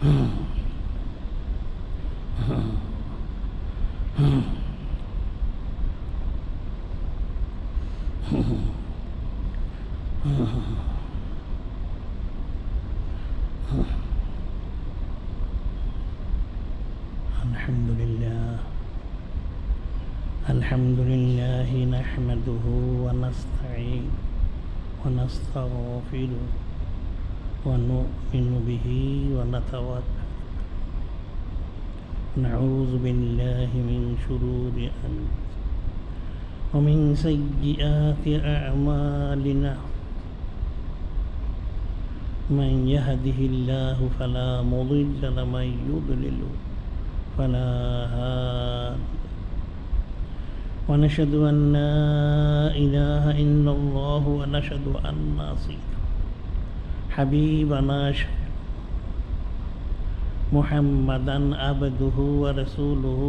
الحمد لله نحمده ونستعين ونستغفره ونؤمن به ونتوكل نعوذ بالله من شرور أنفسنا ومن سيئات أعمالنا من يهده الله فلا مضل له ومن يضلل فلا هادي ونشهد أن لا إله إلا الله ونشهد أن سيدنا حبيبنا محمدا عبده ورسوله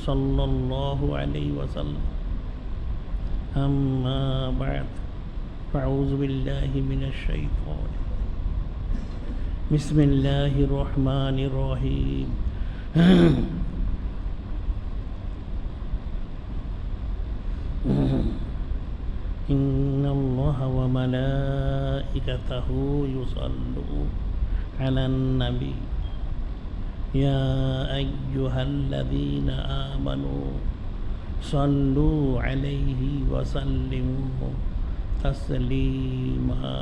صلى الله عليه وسلم أما بعد فأعوذ بالله من الشيطان بسم الله الرحمن الرحيم إن الله وملائكته يصلون على النبي يا أيها الذين آمنوا صلوا عليه وسلموا تسليما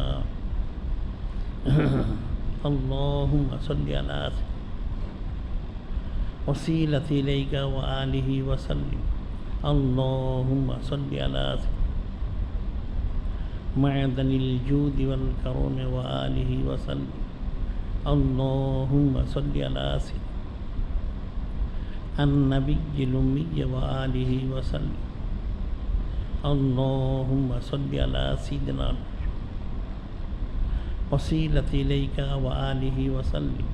اللهم صل على وسيلة إليك وآله وسلم اللهم صل على معدن الجود والكرم وآله وسلم اللهم صل على النبي الأمي وآله وسلم اللهم صل على سيدنا وسيلة إليك وآله وسلم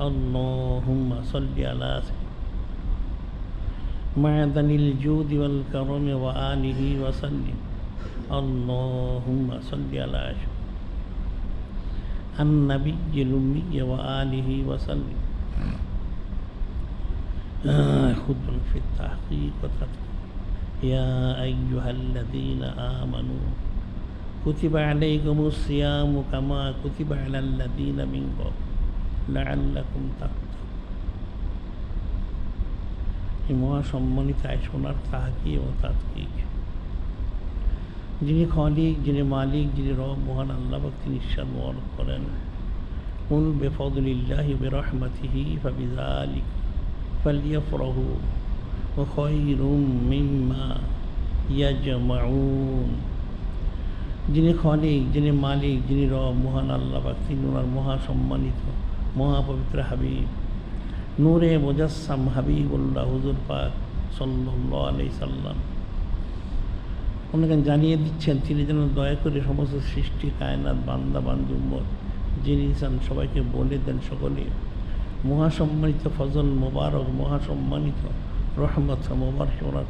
اللهم صل على معدن الجود والكرم وآله وسلم اللهم صل على النبي الأمي وآله وسلم خذ في التحقيق والتدقيق يا أيها الذين آمنوا كتب عليكم الصيام كما كتب على الذين من قبل لعلكم تتقون মহাসম্মানিত আয়শোনার তাহকি ও তাৎকিক যিনি খালিক, যিনি মালিক, যিনি রব মহান আল্লাহ তিনি ইরশাদ বর্ণনা করেন কুল বিফদলিল্লাহি বিরহমাতিহি ফাবিযালিকা ফালইফরাহু ওয়া খায়রুম মিম্মা ইয়াজমাউন। যিনি খালিক, যিনি মালিক, যিনি রব মহান আল্লাহ তিনি ওনার মহাসম্মানিত মহাপবিত্র হাবিব নূরে মুজাসসাম হাবিবুল্লাহ হুজুর পাক সাল্লাল্লাহু আলাইহি সাল্লাম ওনাকে জানিয়ে দিচ্ছেন তিনি যেন দয়া করে সমস্ত সৃষ্টি কায়নাত বান্দা বান্দি উম্মত যিনি চান সবাইকে বলে দেন সকলে মহাসম্মানিত ফজল মোবারক মহাসম্মানিত রহমত মোবারক ওনার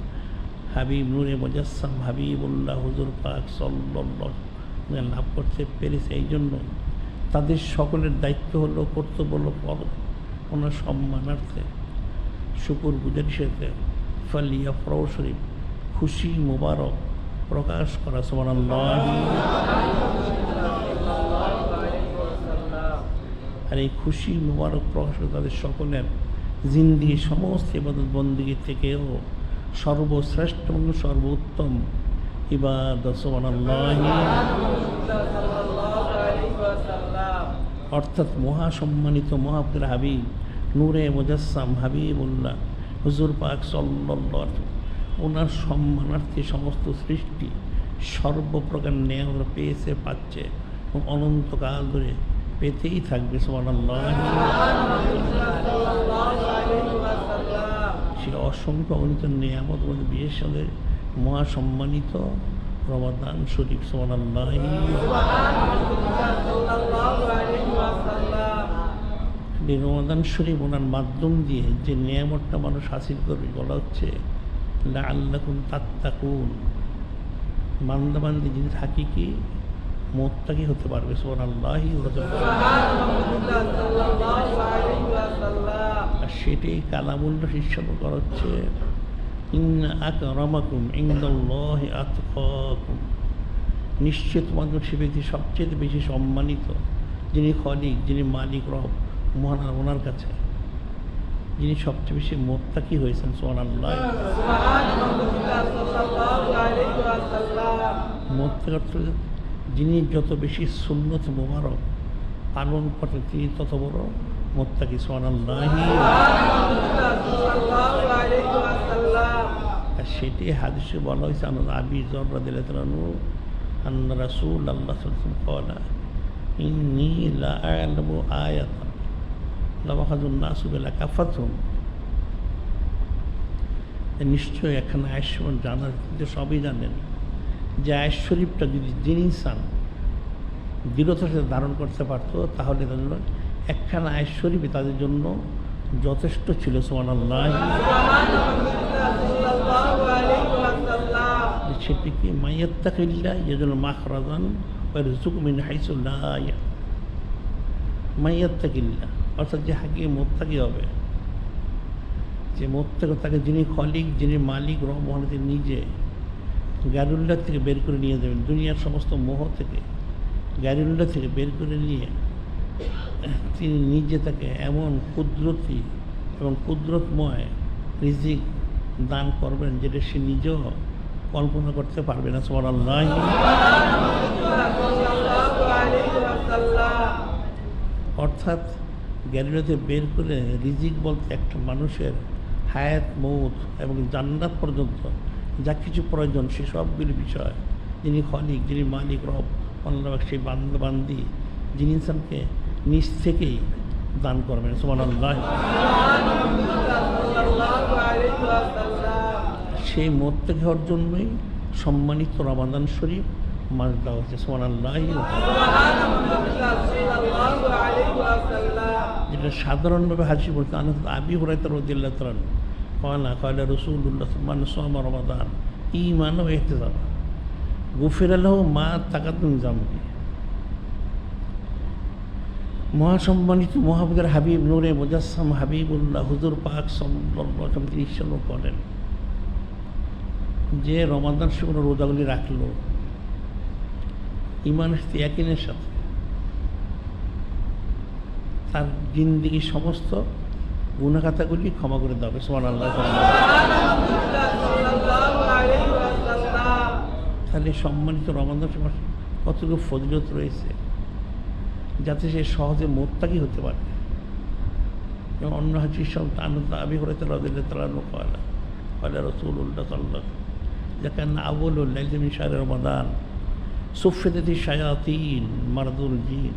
হাবিব নূরে মুজাসসাম হাবিবুল্লাহ হুজুর পাক সাল্লাল্লাহু লাভ করতে পেরেছে। এই জন্য তাদের সকলের দায়িত্ব হলো, কর্তব্য হলো ফরজ ওনার সম্মানার্থে শুকুর গুজারি সাথে ফালিয়াফরাহু শরীফ খুশি মোবারক প্রকাশ করা সুবহানাল্লাহ। আর এই খুশি মোবারক প্রকাশ করে তাদের সকলের জিন্দিগি সমস্ত ইবাদত বন্দেগী থেকেও সর্বশ্রেষ্ঠ এবং সর্বোত্তম ইবাদত সুবহানাল্লাহ অর্থাৎ মহাসম্মানিত মহাপবিত্র হাবিব নূরে মুজাসসাম হাবিবুল্লাহ হুজুর পাক সাল্লাল্লাহু ওনার সম্মানার্থে সমস্ত সৃষ্টি সর্বপ্রকার নেয়ামত পেয়েছে, পাচ্ছে এবং অনন্তকাল ধরে পেতেই থাকবে সুবহানাল্লাহ। সে অসংখ্য অগণিত নেয়ামত মধ্যে বিশেষ করে মহাসম্মানিত রমাদান শরীফ সুবহানাল্লাহ। রমাদান শরীফ ওনার মাধ্যম দিয়ে যে নিয়ামতটা মানুষ হাসিল করবে বলা হচ্ছে লাআল্লাকুম তাত্তাকুন। বান্দাবান্দি যিনি থাকি কি মোত্তাকি হতে পারবে সুবহানাল্লাহ। সেটাই কালামুল্লাহ শিষ্য করা হচ্ছে ইন্না আকরামাকুম ইনদাল্লাহি আতকাকুম, নিশ্চয় তোমাদের সে ব্যক্তি সবচেয়ে বেশি সম্মানিত যিনি খলিক, যিনি মালিক রব মহান ওনার কাছে, যিনি সবচেয়ে বেশি মোত্তাকি হয়েছেন। সুবহানাল্লাহ। মোত্তাকি অর্থ যিনি যত বেশি সুন্নত মোবারক পালন করেন তিনি তত বড় মোত্তাকি। সুবহানাল্লাহ। আর সেটি হাদিসে বলা হয়েছে আবি যর রাদিয়াল্লাহু আনহু আন্না রাসূলুল্লাহ সাল্লাল্লাহু আলাইহি ওয়াসাল্লাম ক্বালা ইন্নী লা আ'লামু আয়াতান লাউ আখাযুন নাসু বিলাকাফাতুহুম, নিশ্চয়ই এখানে আয়াত জানার কিন্তু সবই জানেন যে আয়াত শরীফটা যদি যিনি ইনসান দৃঢ়তার সাথে ধারণ করতে পারতো তাহলে তাদের একখানা আয়াত শরীফই তাদের জন্য যথেষ্ট ছিল। সুবহানাল্লাহ। সেটি কি মাইয়াত্তাকিল্লাহ ইয়াজআল মাখরাজান ওয়া ইয়ারযুকহু মিন হাইসু লা ইয়াহতাসিব। মাইয়াত্তাকিল্লাহ অর্থাৎ যে হাকিম মোত্তাকি হবে, যে মোত্তাকি তাকে যিনি খলিক, যিনি মালিক রব মহান তিনি নিজে গায়রুল্লাহ থেকে বের করে নিয়ে যাবেন, দুনিয়ার সমস্ত মোহ থেকে গায়রুল্লাহ থেকে বের করে নিয়ে তিনি নিজে তাকে এমন কুদরতি এবং কুদরতময় রিজিক দান করবেন যেটা সে নিজেও কল্পনা করতে পারবে না। সুবহানাল্লাহ। অর্থাৎ গ্যারিলাতে বের করে রিজিক বলতে একটা মানুষের হায়াত মৌত এবং জান্নাত পর্যন্ত যা কিছু প্রয়োজন সে সবগুলি বিষয় যিনি খলিক, যিনি মালিক রব আল্লাহ সেই বান্দাবান্দি যিনি ইনসানকে নিজ থেকেই দান করবেন। সুবহানাল্লাহ। সেই মোত্তাকি হওয়ার জন্যই সম্মানিত রমাদান শরীফ মাস দেওয়া হচ্ছে। সুবহানাল্লাহ। যেটা সাধারণভাবে হাসি বলতে আবি হুরায়রা রাদিয়াল্লাহু তাআলা ক্বালা রাসূলুল্লাহ মান সামা রমাদান ঈমানান ওয়া ইহতিসাবান গুফিরা লাহু মা তাকাদ্দামা মিন যামবি। মহাসম্মানিত মহাবুদের হাবিব নূরে মুজাসসাম হাবিবুল্লাহ হুজুর পাক সাল্লাল্লাহু আলাইহি ওয়াসাল্লাম তিনি ইরশাদ করেন যে রমাদান শুকনো রোজাগুলি রাখলো ঈমান ইয়াকিনের সাথে তার জিন্দেগির সমস্ত গুনাহখাতাগুলি ক্ষমা করে দেবে। সুবহানাল্লাহ। তাহলে সম্মানিত রমাদান মাস কতটুকু ফজিলত রয়েছে যাতে সে সহজে মোত্তাকি হতে পারে। এবং অন্য হাদিস আবি হুরায়রা রাদিয়াল্লাহু তাআলা ক্বালা রাসূলুল্লাহ সাল্লাল্লাহু আলাইহি ওয়াসাল্লাম কানা আউয়ালুল লাইলি মিন শাহরি রমাদান সুফিদাতিশ শায়াতিন মারদুল জিন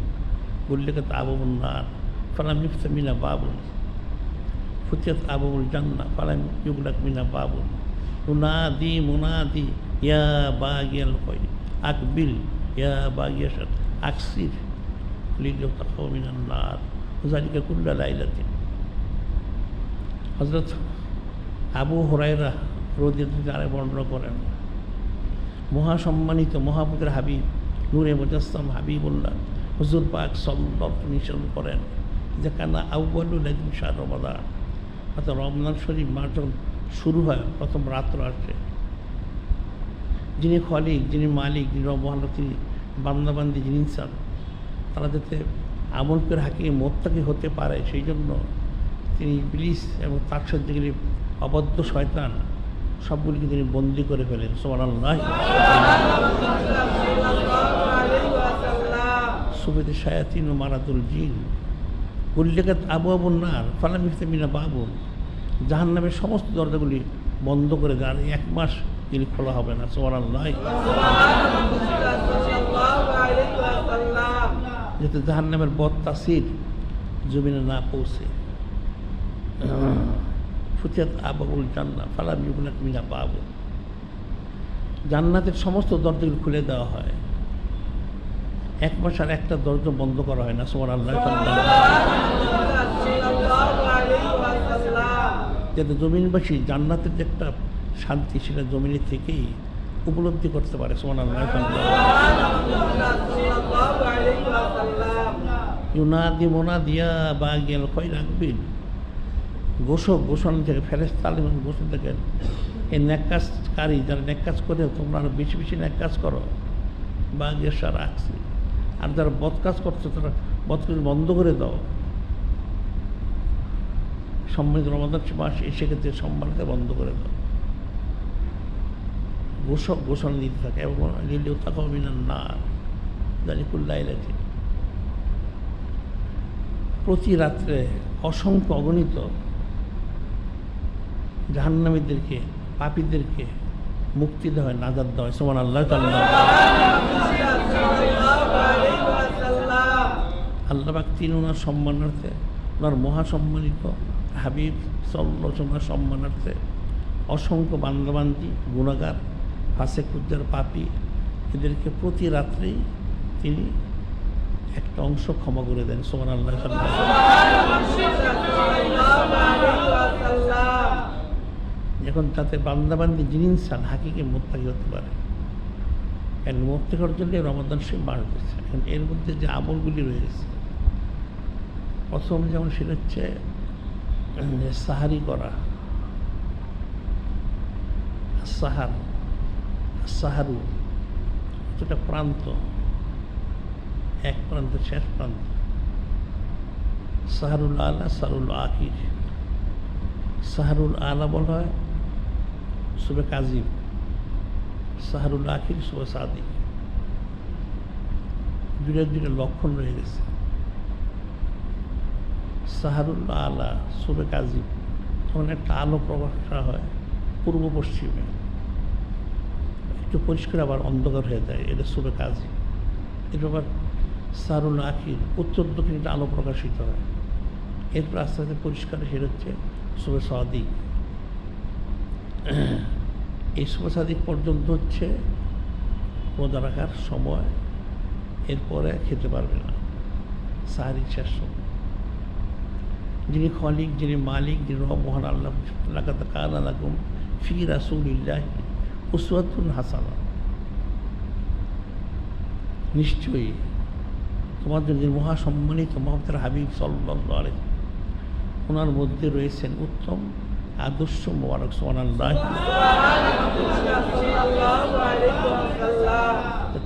গুল্লিকাত আবওয়াবুন নার ফালাম ইফতাহ মিনহা বাবুন ফুতিহাত আবওয়াবুল জান্নাহ ফালাম ইউগলাক মিনহা বাবুন মুনাদি মুনাদি ইয়া বাগিয়াল খায়র আকবিল ইয়া বাগিয়াশ শার আকসির লিতাখাও মিনান নার যালিকা কুল্লা লাইলাতিন। হযরত আবু হুরায়রা রাদিয়াল্লাহু তাআলা বর্ণনা করেন মহাসম্মানিত মহাপুত্র হাবিব নূরে মুজাসসাম হাবিবুল্লাহ হুজুর পাক সাল্লাল্লাহু আলাইহি ওয়াসাল্লাম করেন যে কানা আউয়ালুল লাইলি মিন শাহরি রমাদান, অর্থাৎ রমজান শরীফ মাস যখন শুরু হয় প্রথম রাত্র আসে যিনি খলিক, যিনি মালিক, যিনি রহমান, তিনি বান্দাবান্দি যিনি ইনসান তারা যাতে আমল করে হাকিম মোত্তাকি হতে পারে সেই জন্য তিনি ইবলিস এবং তার সাথে যেগুলি অবদ্ধ শয়তান সবগুলিকে তিনি বন্দী করে ফেলেন। সুবহানাল্লাহ। সুফিদাতিশ শায়াতিন ও মারাদুল জিন গুল্লিকাত আবওয়াবুন নার ফালাম ইফতাহ মিনহা বাবুন, জাহান্নামের সমস্ত দরজাগুলি বন্ধ করে দেন, এক মাস তিনি খোলা হবে না। সুবহানাল্লাহ। যাতে জাহান্নামের বদ তাসির জমিনে না পৌঁছে। ফুতিহাত আবওয়াবুল জান্নাহ ফালাম ইউগলাক মিনহা বাবুন, জান্নাতের সমস্ত দরজাগুলি খুলে দেওয়া হয়, এক মাস আর একটা দরজা বন্ধ করা হয় না। সুবহানাল্লাহ। যাতে জমিনবাসী জান্নাতের যে একটা শান্তি সেটা জমিনের থেকেই উপলব্ধি করতে পারে। সুবহানাল্লাহ। ইউনাদি মুনাদিয়া বাগিয়াল খায়র আকবিল ঘোষণা থেকে ফেরেশতা আলাইহিম ঘোষণা থাকেন, এই নেক কাজকারী যারা নেক কাজ করে তোমরা আরো বেশি বেশি নেক কাজ করো, বা গেসা রাখছি। আর যারা বদ কাজ করছো তারা বদ কাজ বন্ধ করে দাও। সম্মানিত রমাদান মাস এসে ক্ষেত্রে সম্মানিত বন্ধ করে দাও। ঘোষণা দিতে থাকে এবং লিলেও তাকাও মিনান নার জালিকুল্লাইলাতি। প্রতি রাত্রে অসংখ্য অগণিত জাহান্নামীদেরকে, পাপীদেরকে মুক্তি দেওয়া হয়, নাজাত দেওয়া হয়। সুবহানাল্লাহ। আল্লাহ পাক তিনি ওনার সম্মানার্থে, ওনার মহাসম্মানিত হাবিব সাল্লাল্লাহু আলাইহি ওয়াসাল্লামের সম্মানার্থে অসংখ্য বান্দাবান্দি, গুনাহগার, ফাসেক ফুজ্জার, পাপী এদেরকে প্রতি রাত্রেই তিনি একটা অংশ ক্ষমা করে দেন। সুবহানাল্লাহ। এখন তাতে বান্দাবান্দি যিনি ইনসান হাকিকে মুত্তাকি হতে পারে। এখন মুত্তাকি হওয়ার জন্য রমাদান শরীফ বাড়তেছে। এখন এর মধ্যে যে আমলগুলি রয়েছে, প্রথম যেমন সেটা হচ্ছে সাহারি করা, সাহারু যেটা প্রান্ত, এক প্রান্ত শেষ প্রান্ত, সাহারুল আলা সারুল আখির। সাহারুল আলা বলা হয় সুবে কাজিব, সাহারুল আখির সুবে সাদিক। দুইটা লক্ষণ রয়ে গেছে। সাহারুল আলা সুবে কাজিব তখন একটা আলো প্রকাশ করা হয় পূর্ব পশ্চিমে, একটু পরিষ্কার আবার অন্ধকার হয়ে যায়, এটা সুবে কাজিব। এরপর আবার সাহারুল আখির উত্তর দক্ষিণে একটা আলো প্রকাশিত হয়, এরপর আস্তে আস্তে পরিষ্কার সেটা হচ্ছে সুবে সাদিক। এই সুবে সাদিক পর্যন্ত হচ্ছে রোজা রাখার সময়, এরপরে খেতে পারবে না, সাহারির শেষ সময়। যিনি খালিক, যিনি মালিক, যিনি রব মহান আল্লাহ, লাকাদ কানা লাকুম ফি রাসূলিল্লাহি উসওয়াতুন হাসানাহ। নিশ্চয়ই তোমাদের যিনি মহাসম্মানিত মুহাম্মদ হাবিব সাল্লাল্লাহু আলাইহি ওনার মধ্যে রয়েছেন উত্তম আদর্শ মোবারক। সুবহানাল্লাহ।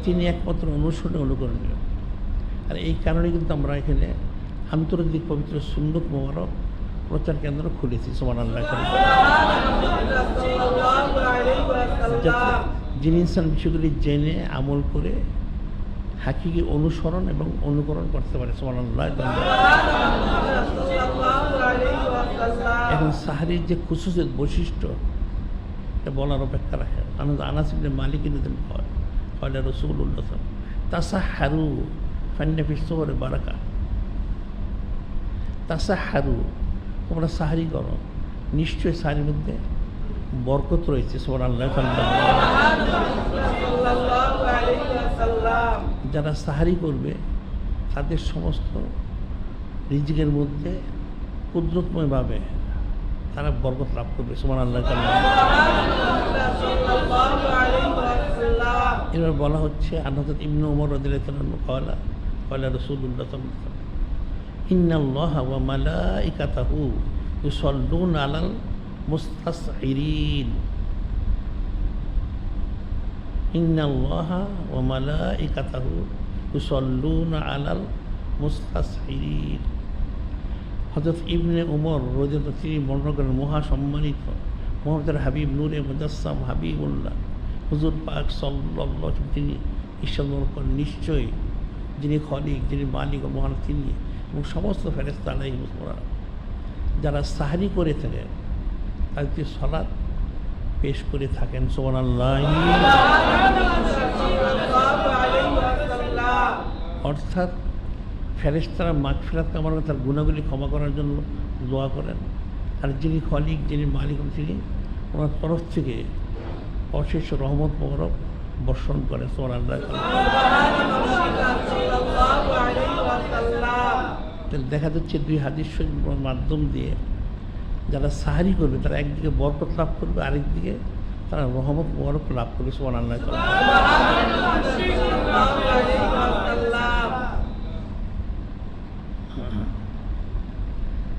তিনি একমাত্র অনুসরণে অনুকরণীয়। আর এই কারণে কিন্তু আমরা এখানে আন্তর্জাতিক পবিত্র সুন্নত মোবারক প্রচার কেন্দ্র খুলেছি। সুবহানাল্লাহ। যাতে যিনি ইনসান বিষয়গুলি জেনে আমল করে হাকিকে অনুসরণ এবং অনুকরণ করতে পারে। সুবহানাল্লাহ। এখন সাহারির যে খুশুসিয়ত বৈশিষ্ট্য এটা বলার অপেক্ষা রাখে। আনাস ইবনে মালিক কয়লা রাসূলুল্লাহ তাসাহহারু ফাইন্না ফিস সুহরি বারাকা। তাসাহহারু তোমরা সাহারি করো, নিশ্চয়ই সাহারির মধ্যে বরকত রয়েছে। সুবহানাল্লাহ। যারা সাহারি করবে তাদের সমস্ত রিজিকের মধ্যে কুদরতময়ভাবে তারা বরকত লাভ করবে। সুবহানাল্লাহ। এবার বলা হচ্ছে হযরত ইবনে ওমর রাদিয়াল্লাহু আনহু কয়লা রাসূলুল্লাহ সাল্লাল্লাহু আলাইহি ওয়াসাল্লাম ইন্নাল্লাহা ওয়া মালাইকাতাহু ইউসাল্লুনা আলাল মুস্তাসঈরিন। ইন্নাল্লাহা ওয়া মালাইকাতাহু ইউসাল্লুনা আলাল মুস্তাসঈরিন। হযরত ইবনে ওমর রাদিয়াল্লাহু আনহু তিনি বর্ণনা করেন মহাসম্মানিত মুহাম্মদ হাবিব নূরে মুজাসসাম হাবিবুল্লাহ হুজুর পাক সাল্লাল্লাহু আলাইহি ওয়াসাল্লাম তিনি ইরশাদ করেন, নিশ্চয়ই যিনি খালিক, যিনি মালিক ও মহান তিনি এবং সমস্ত ফেরেশতা আলাইহিস সালাম যারা সাহারি করে থাকেন তাদেরকে সালাত পেশ করে থাকেন। সুবহানাল্লাহ। অর্থাৎ ফেরেশতারা মাগফিরাত কামনা করে তার গুনাহগুলি ক্ষমা করার জন্য দোয়া করেন। আর যিনি খালিক, যিনি মালিক তিনি ওনার তরফ থেকে অশেষ রহমত মোবারক বর্ষণ করেন। সুবহানাল্লাহ। দেখা যাচ্ছে দুই হাদিস শরীফের মাধ্যম দিয়ে যারা সাহারি করবে তারা একদিকে বরকত লাভ করবে, আরেকদিকে তারা রহমত মোবারক লাভ করবে। সুবহানাল্লাহ।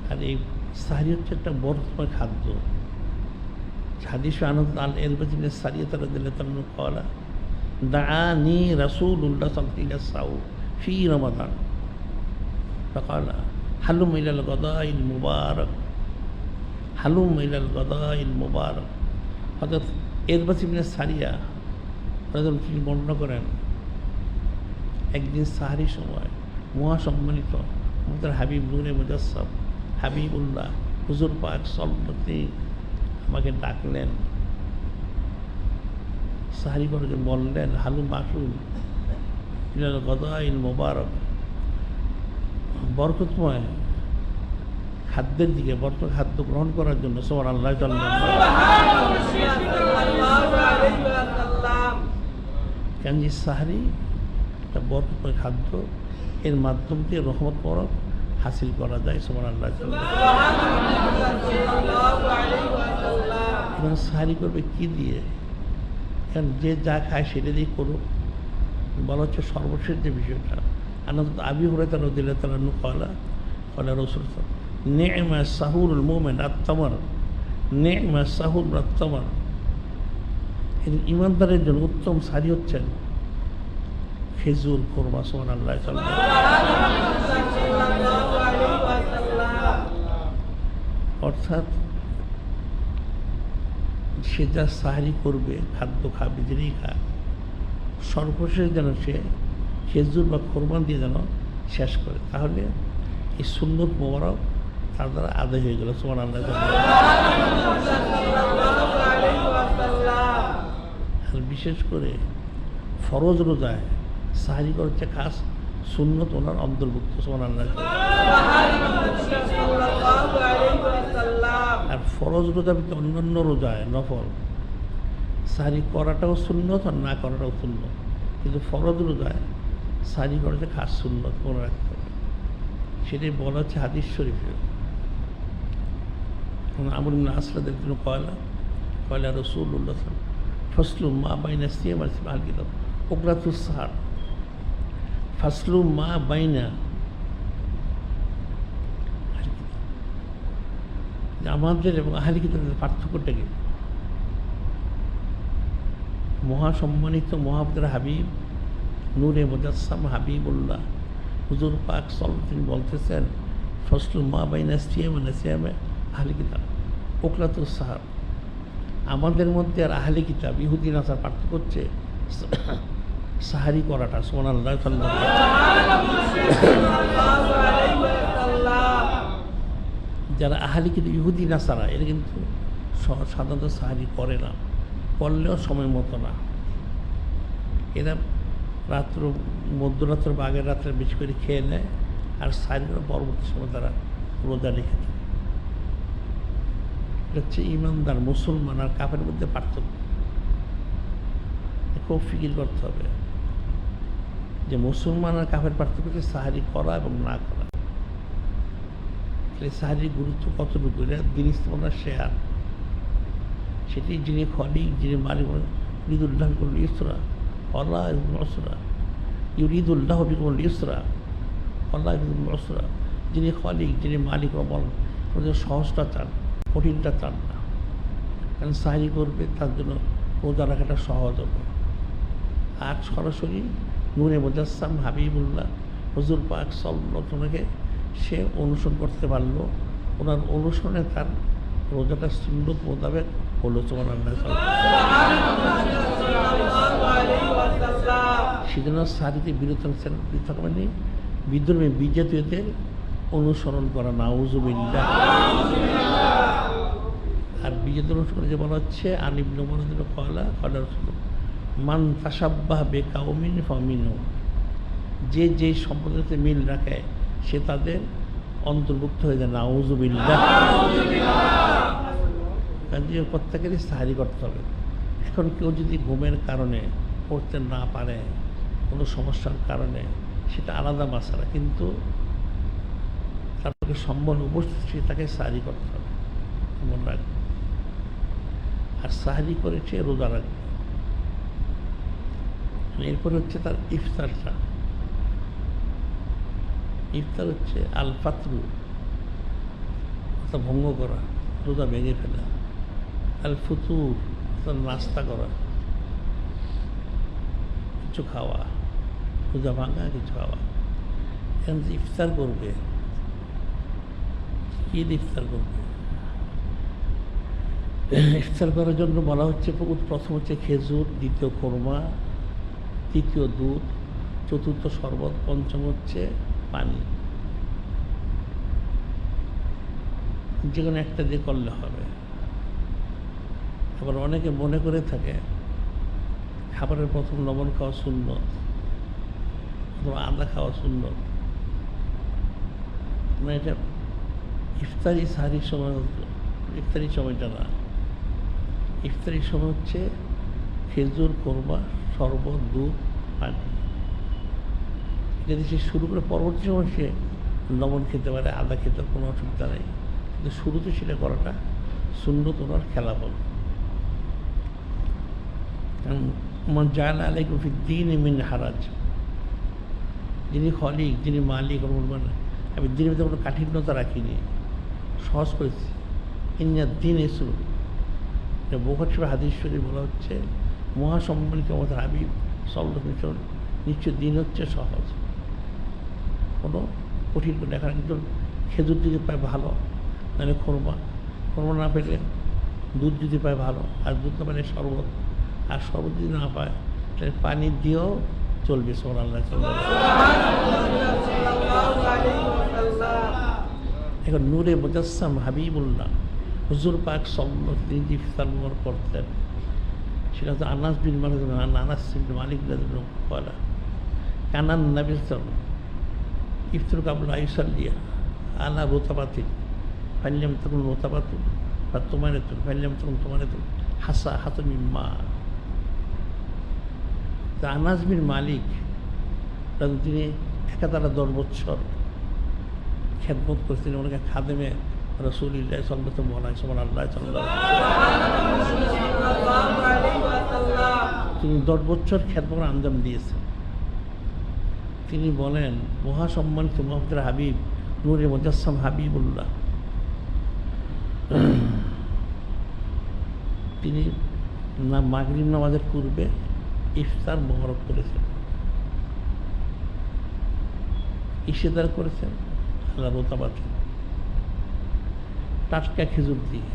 আর এই সাহরি হচ্ছে একটা বরকতময় খাদ্য। হাদিস আনন্দ আল এরবাজিন সারিয়াত রাদিয়াল্লাহু তাআলা ক্বালা দাআনি রাসূলুল্লাহ সাল্লাল্লাহু আলাইহি ওয়াসাল্লাম ফি রমাদান ফাকালা হালুম ইলাল গাদাইল মুবারাক, হালুম ইলাল গাদাইল মুবারাক। হযরত এরবাজ ইবনে সারিয়া রাদিয়াল্লাহু তিনি বর্ণনা করেন, একদিন সাহরি সময় মহাসম্মানিত মুহতার হাবিব নূরে মুজাসসাম হাবিবুল্লাহ হুজুর পাক সাল্লাল্লাহু আলাইহি আমাকে ডাকলেন, সাহরি করে বললেন হালুম আসুন ইলাল গাদাইল মুবারাক, বরকতময় খাদ্যের দিকে, বরকত খাদ্য গ্রহণ করার জন্য। সুবহানাল্লাহ। কেন যে সাহরি একটা বরকতময় খাদ্য, এর মাধ্যম দিয়ে রহমত বরকত হাসিল করা যায়। সুবহানাল্লাহ। এখন সাহরি করবে কি দিয়ে? এখন যে যা খায় সেটা দিয়ে করুক। বলা হচ্ছে সর্বশেষ যে বিষয়টা, আনন্দ আবি হুরায়রা রাদিয়াল্লাহু তাআলা আনহু ক্বালা ক্বালা রাসূলুল্লাহ নি'মা সাহুরুল মুমিন আত-তামর, নি'মা সাহুর আত-তামর। ইমানদারের জন্য উত্তম সাহরি হচ্ছেন খেজুর, খুরমা। সুবহানাল্লাহ। অর্থাৎ সে যা সাহরি করবে, খাদ্য খাবে, যিনি খায়, সর্বশেষ যেন সে খেজুর বা খুরমা দিয়ে যেন শেষ করে, তাহলে এই সুন্নত মোবারক তার দ্বারা আদায় হয়ে গেল। সুবহানাল্লাহ। আর বিশেষ করে ফরজ রোজায় সাহরি করছে খাস সুন্নত ওনার অন্তর্ভুক্ত। সুবহানাল্লাহ। আর ফরজ রোজা অন্যান্য রোজায় নফল সাহরি করাটাও সুন্নত আর না করাটাও সুন্নত, কিন্তু ফরজ রোজায় সাহরি করাটা খাস সুন্নত মনে রাখতে হবে। সেটাই বলা হচ্ছে হাদিস শরীফে। আমর ইবনে আসওয়াদের জন্য কয়লা রাসূলুল্লাহ ফসলু মা বাইনা সিয়াম আর সিয়াম কিতাব ওকরাতুস সাহার, ফসলু মা বাইনা, আমাদের এবং আহলি কিতাবের পার্থক্যটা কি? মহাসম্মানিত মহাবুদের হাবিব নূরে মুজাসসাম হাবিবুল্লাহ হুজুর পাক সাল্লাল্লাহু তিনি বলতেছেন ফসলু মা বাইনা সিয়াম আর সিয়ামে আহলি কিতাব ওকরাতুস সাহার। আমাদের মধ্যে আর আহলি কিতাব ইহুদি নাসার পার্থক্য হচ্ছে সাহারি করাটা। সুবহানাল্লাহ। যারা আহলি কিতাব ইহুদি নাসারা এরা কিন্তু সাধারণত সাহারি করে না, করলেও সময় মতো না। এরা রাত্র মধ্যরাত্র বা আগের রাত্রে বেশি করে খেয়ে নেয়, আর সাহারি করে পরবর্তী সময় তারা রোজা রেখে দেয়। এটা হচ্ছে ইমানদার মুসলমান আর কাফের মধ্যে পার্থক্য। খুব ফিকির করতে হবে যে মুসলমান আর কাফের পার্থক্য হচ্ছে সাহারি করা এবং না করা। সাহারির গুরুত্ব কতটুকু, এটা দিন ইসলামের শেয়ার। সেটি যিনি খলিক, যিনি মালিক, ইউরিদুল্লাহ বিকুল ইসরা আল্লাহ ইসরা, ইউরিদুল্লাহ বিকুল ইসরা আল্লাহ ইসরা। যিনি খলিক, যিনি মালিক, সহজটা চান, কঠিনটা চান না। কারণ সাহারি করবে তার জন্য রোজা রাখাটা সহজ হবে। আর সরাসরি নূরে মুজাসসাম হাবিবুল্লাহ হুজুর পাক সাল্লাল্লাহু আলাইহি সে অনুসরণ করতে পারলো, ওনার অনুসরণে তার রোজাটা সুন্নত মোতাবেক হলো। সুবহানাল্লাহ। সেজন্য সাহারিতে বিরত মানে বিদ্রোহী বিজাতীয়দের অনুসরণ করা, নাউযুবিল্লাহ। আর বিজাতীয় অনুসরণ যে বলা হচ্ছে ইবনে উমর ক্বালা মান তাশাব্বাহা বিকাওমিন ফামিনহু, যে যেই সম্প্রদায়ের সাথে মিল রাখে সে তাদের অন্তর্ভুক্ত হয়ে যায়। নাউযুবিল্লাহ। কাজে প্রত্যেকেরই সাহারি করতে হবে। এখন কেউ যদি ঘুমের কারণে পড়তে না পারে, কোনো সমস্যার কারণে, সেটা আলাদা মাসালা, কিন্তু তারপরে সম্বল উপস্থিত তাকে সাহারি করতে হবে, মনে রাখবে। আর সাহারি করেছে রোজা রাখবে। এরপরে হচ্ছে তার ইফতারটা। ইফতার হচ্ছে আল ফাতরু, তা ভঙ্গ করা, রোজা ভেঙে ফেলা। আল ফুতুর নাস্তা করা, কিছু খাওয়া, রোজা ভাঙা কিছু খাওয়া। এখন ইফতার করবে, কী ইফতার করবে? ইফতার করার জন্য বলা হচ্ছে প্রথম হচ্ছে খেজুর, দ্বিতীয় খোরমা, তৃতীয় দুধ, চতুর্থ শরবত, পঞ্চম হচ্ছে পানি। যে কোনো একটা দিয়ে করলে হবে। আবার অনেকে মনে করে থাকে খাবারের প্রথম লবণ খাওয়া সুন্নত, অথবা আদা খাওয়া সুন্নত। মানে এটা ইফতারি সাহারির সময়, ইফতারি সময়টা না। ইফতারির সময় হচ্ছে খেজুর, কোরমা, শরবত, দুধ, পানি। যদি সে শুরু করে পরবর্তী সময় সে লবণ খেতে পারে, আদা খেতে কোনো অসুবিধা নেই, কিন্তু শুরুতে সেটা করাটা সুন্নত, ওনার খেলাফত। মান জাআলা আলাইকুম ফিদ-দীনি মিন হারাজ, যিনি খলিক, যিনি মালিক, আমি দিনের ভিতরে কোনো কাঠিন্যতা রাখিনি, সহজ করেছি। ইন্নাদ-দীন ইসরুন, বুখারী শরীফের হাদিস শরীফ বলা হচ্ছে মহাসম্মানিত আমাদের হাবিব সাল্লাল্লাহু আলাইহি ওয়াসাল্লাম নিশ্চয় দিন হচ্ছে সহজ, কোনো কঠিন করে দেখা। কিন্তু খেজুর যদি পায় ভালো, নাহলে খোরমা, খোরমা না পেলে দুধ যদি পায় ভালো, আর দুধ না পেলে শরবত, আর শরবত যদি না পায় তাহলে পানি দিয়েও চলবে। সুবহানাল্লাহ। এখন নূরে মুজাসসাম হাবিবুল্লাহ হুজুর পাক সাল্লাল্লাহু আলাইহি ওয়াসাল্লাম ইফতার করতেন। সেটা হচ্ছে আনাস বিন মালিক রাদিয়াল্লাহু আনহু কানান নবী সাল্লাল্লাহু ইফতার কাবলা আইসাল্লিয়া আলা রুতাবাতিন ফাল্লাম তাকুন রুতাবাতুন ফাতুমানাতুন ফাল্লাম তাকুন তুমানাতুন হাসা হাতুন মিন মা। আনাস বিন মালিক তিনি একাধারে 10 বছর খেদমত করছেন, ওনাকে খাদেমে রাসূলুল্লাহ সাল্লাল্লাহু আলাইহি ওয়াসাল্লাম। তিনি 10 বছর খেদমত আঞ্জাম দিয়েছেন। তিনি বলেন মহাসম্মানিত মুহাম্মদের হাবিব নূরে মুজাসসাম হাবিবুল্লাহ তিনি মাগরিব নামাজের পূর্বে ইফতার মোবারক করেছেন, ইশতেদার করেছেন আল্লাহ রোতাবাতে টাটকা খেজুর দিয়ে।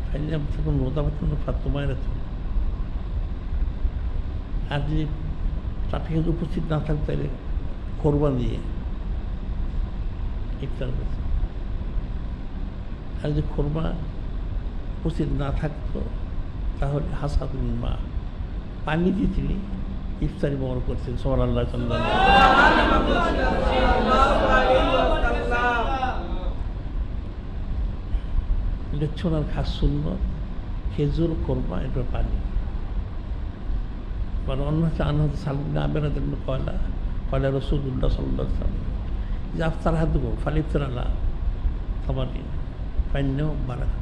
ফাইলাম তখন রোতাবাতে ফাতুমায়ের, আর যদি টাটকা খেজুর উপস্থিত না থাকতে তাহলে কোরবান দিয়ে ইফতার করেছেন। আর যদি কোরমা উপস্থিত না থাকতো তাহলে হাসাতুন মা, পানি দিয়ে তিনি ইফতারি মোবারক করছেন। সুবহানাল্লাহ। লেচ্ছনার খাস সুন্নত খেজুর, কোরমা, এটা পানি। মানে অন্য হচ্ছে আনহাদ সালমিন আবেরাদ কয়লা রাসূলুল্লাহ সাল্লাল্লাহু আলাইহি ওয়াসাল্লাম যে আফতার হাদুকুম ফালিফতার আলা তামারিন ফাইন্নাহু বারাকা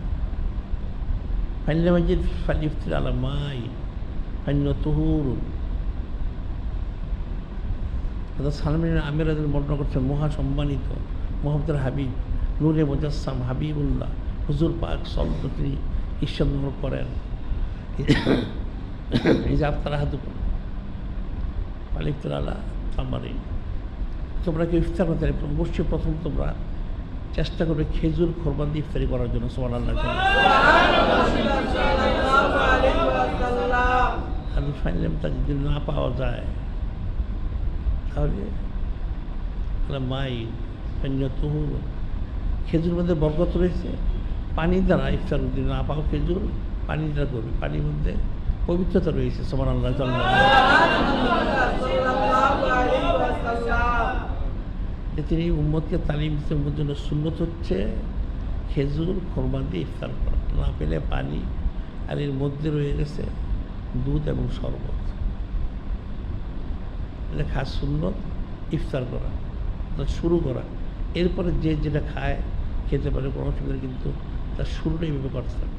ফাইল্লাম ইয়াজিদ ফালিফতার আলা মাই ফাইন্নাহু তুহুরুন। সালমিন আবেরাদের বর্ণনা করছেন মহাসম্মানিত মুহাম্মদের হাবিব নূরে মুজাসসাম হাবিবুল্লাহ হুজুর পাক সাল্লাল্লাহু তিনি ঈশ্বর করেন এই যে আফতার হাদুকুম ফালিফতার আলা তামারিন। তোমরা কেউ ইফতার করতে অবশ্যই প্রথম তোমরা চেষ্টা করবে খেজুর খোরমা দিয়ে ইফতারি করার জন্য। সুবহানাল্লাহ। আমি ফাইনাল তা যদি না পাওয়া যায় তাহলে মাই তুহুর, খেজুর মধ্যে বরকত রয়েছে, পানি দ্বারা ইফতার যদি না পাও খেজুর পানি দ্বারা করবে, পানির মধ্যে পবিত্রতা রয়েছে। সুবহানাল্লাহ। তিনি উম্মতকে তালিম দিতে উম্মতের জন্য সুন্নত হচ্ছে খেজুর খোরমা দিয়ে ইফতার করা, না পেলে পানি, আর এর মধ্যে রয়ে গেছে দুধ এবং শরবত। এটা খাস সুন্নত ইফতার করা, শুরু করা। এরপরে যে যেটা খায় খেতে পারে কোনো অসুবিধা, কিন্তু তার শুরুটা এইভাবে করতে হবে।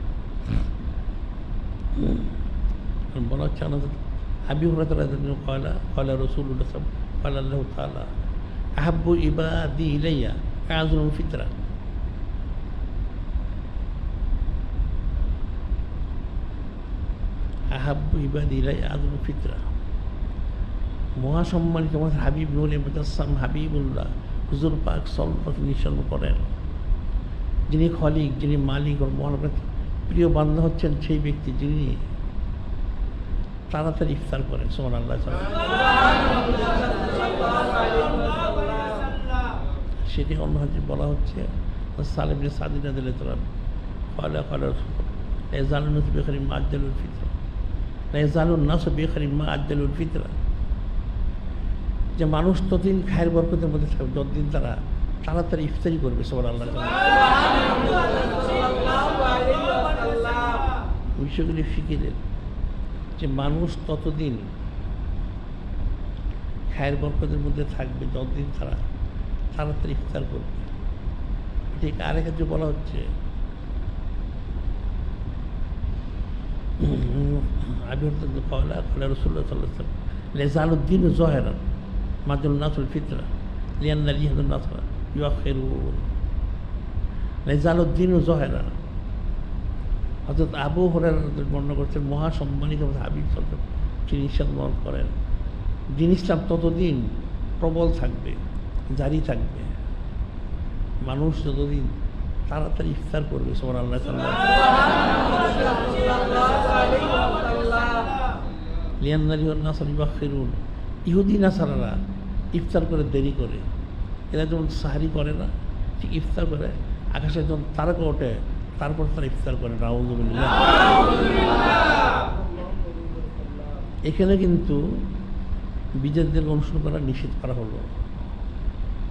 বলা হচ্ছে আমাদের আবি হুরায়রা রাদিয়াল্লাহু কয়লা রাসূলুল্লাহ সাল্লাল্লাহু তাআলা আহাব্বু ইবাদি ইলাইয়া আযমুল ফিতরা। আহাব্বু ইবাদি ইলাইয়া আযমুল ফিতরা। মহাসম্মানিত আমাদের হাবিব নূরে মুজাসসাম হাবিবুল্লাহ হুজুর পাক সাল্লাল্লাহু নিঃসর্গ করেন, যিনি খলিক, যিনি মালিক ও মহান প্রিয় বান্দা হচ্ছেন সেই ব্যক্তি যিনি তাড়াতাড়ি ইফতার করেন। সুবহানাল্লাহ। সেটি অন্য হাদিসে বলা হচ্ছে সালেম ইবনে সাদ রাদিয়াল্লাহু তাআলা ক্বালা ক্বালা রাসূলুল্লাহ লা ইয়াজালুন নাসু বিখাইরিন মা আজ্জালুল ফিতরা, লা ইয়াজালুন নাসু বিখাইরিন মা আজ্জালুল ফিতরা। যে মানুষ ততদিন খায়ের বরকতের মধ্যে থাকবে যতদিন তারা তাড়াতাড়ি ইফতারি করবে। সুবহানাল্লাহ। বিষয়গুলি ফিকিরের যে মানুষ ততদিন খায়ের বরকতের মধ্যে থাকবে যতদিন তারা তাড়াতাড়ি ইফতার করবে। ঠিক আরেক ক্ষেত্রে বলা হচ্ছে রাসূলুল্লাহ সাল্লাল্লাহু আলাইহি ওয়াসাল্লাম লেজালুদ্দিন জহেরান মাদুল নাসুল ফিতরা লিয়ান্না লিহাদুন নাসরা ইউআখিরুন। লেজালুদ্দিন জহেরা হযরত আবু হুরায়রা বর্ণনা করছেন মহাসম্মানিত হাবিব সাল্লাল্লাহু আলাইহি ওয়াসাল্লাম তিনি ইরশাদ করেন জিনিসটা ততদিন প্রবল থাকবে, জারি থাকবে, মানুষ যতদিন তাড়াতাড়ি ইফতার করবে। সুবহানাল্লাহ। লিয়ান্না লিহাদুন নাসরা ইউআখিরুন। ইহুদি নাসারারা ইফতার করে দেরি করে, এরা যেমন সাহারি করে না ঠিক ইফতার করে আকাশে যখন তারকা ওঠে তারপর তারা ইফতার করে। নাউযুবিল্লাহ। এখানে কিন্তু বিজয়দের অনুসরণ করা নিষেধ করা হলো।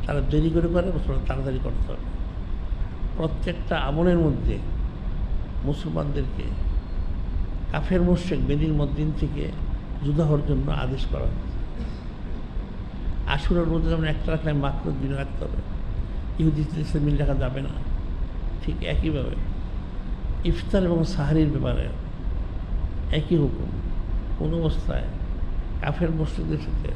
তারা দেরি করে তাড়াতাড়ি করতে হবে। প্রত্যেকটা আমলের মধ্যে মুসলমানদেরকে কাফের মুশরিক বেদির মদ্দিন থেকে যুদ্ধ হওয়ার জন্য আদেশ করা হয়েছে। আশুরার রোজা যেমন একটা রাখলে মাত্র দিন রাখতে হবে, ইহুদি মিল রাখা যাবে না। ঠিক একইভাবে ইফতার এবং সাহারির ব্যাপারে একই হুকুম। কোনো অবস্থায় কাফের মুশরিকদের সাথে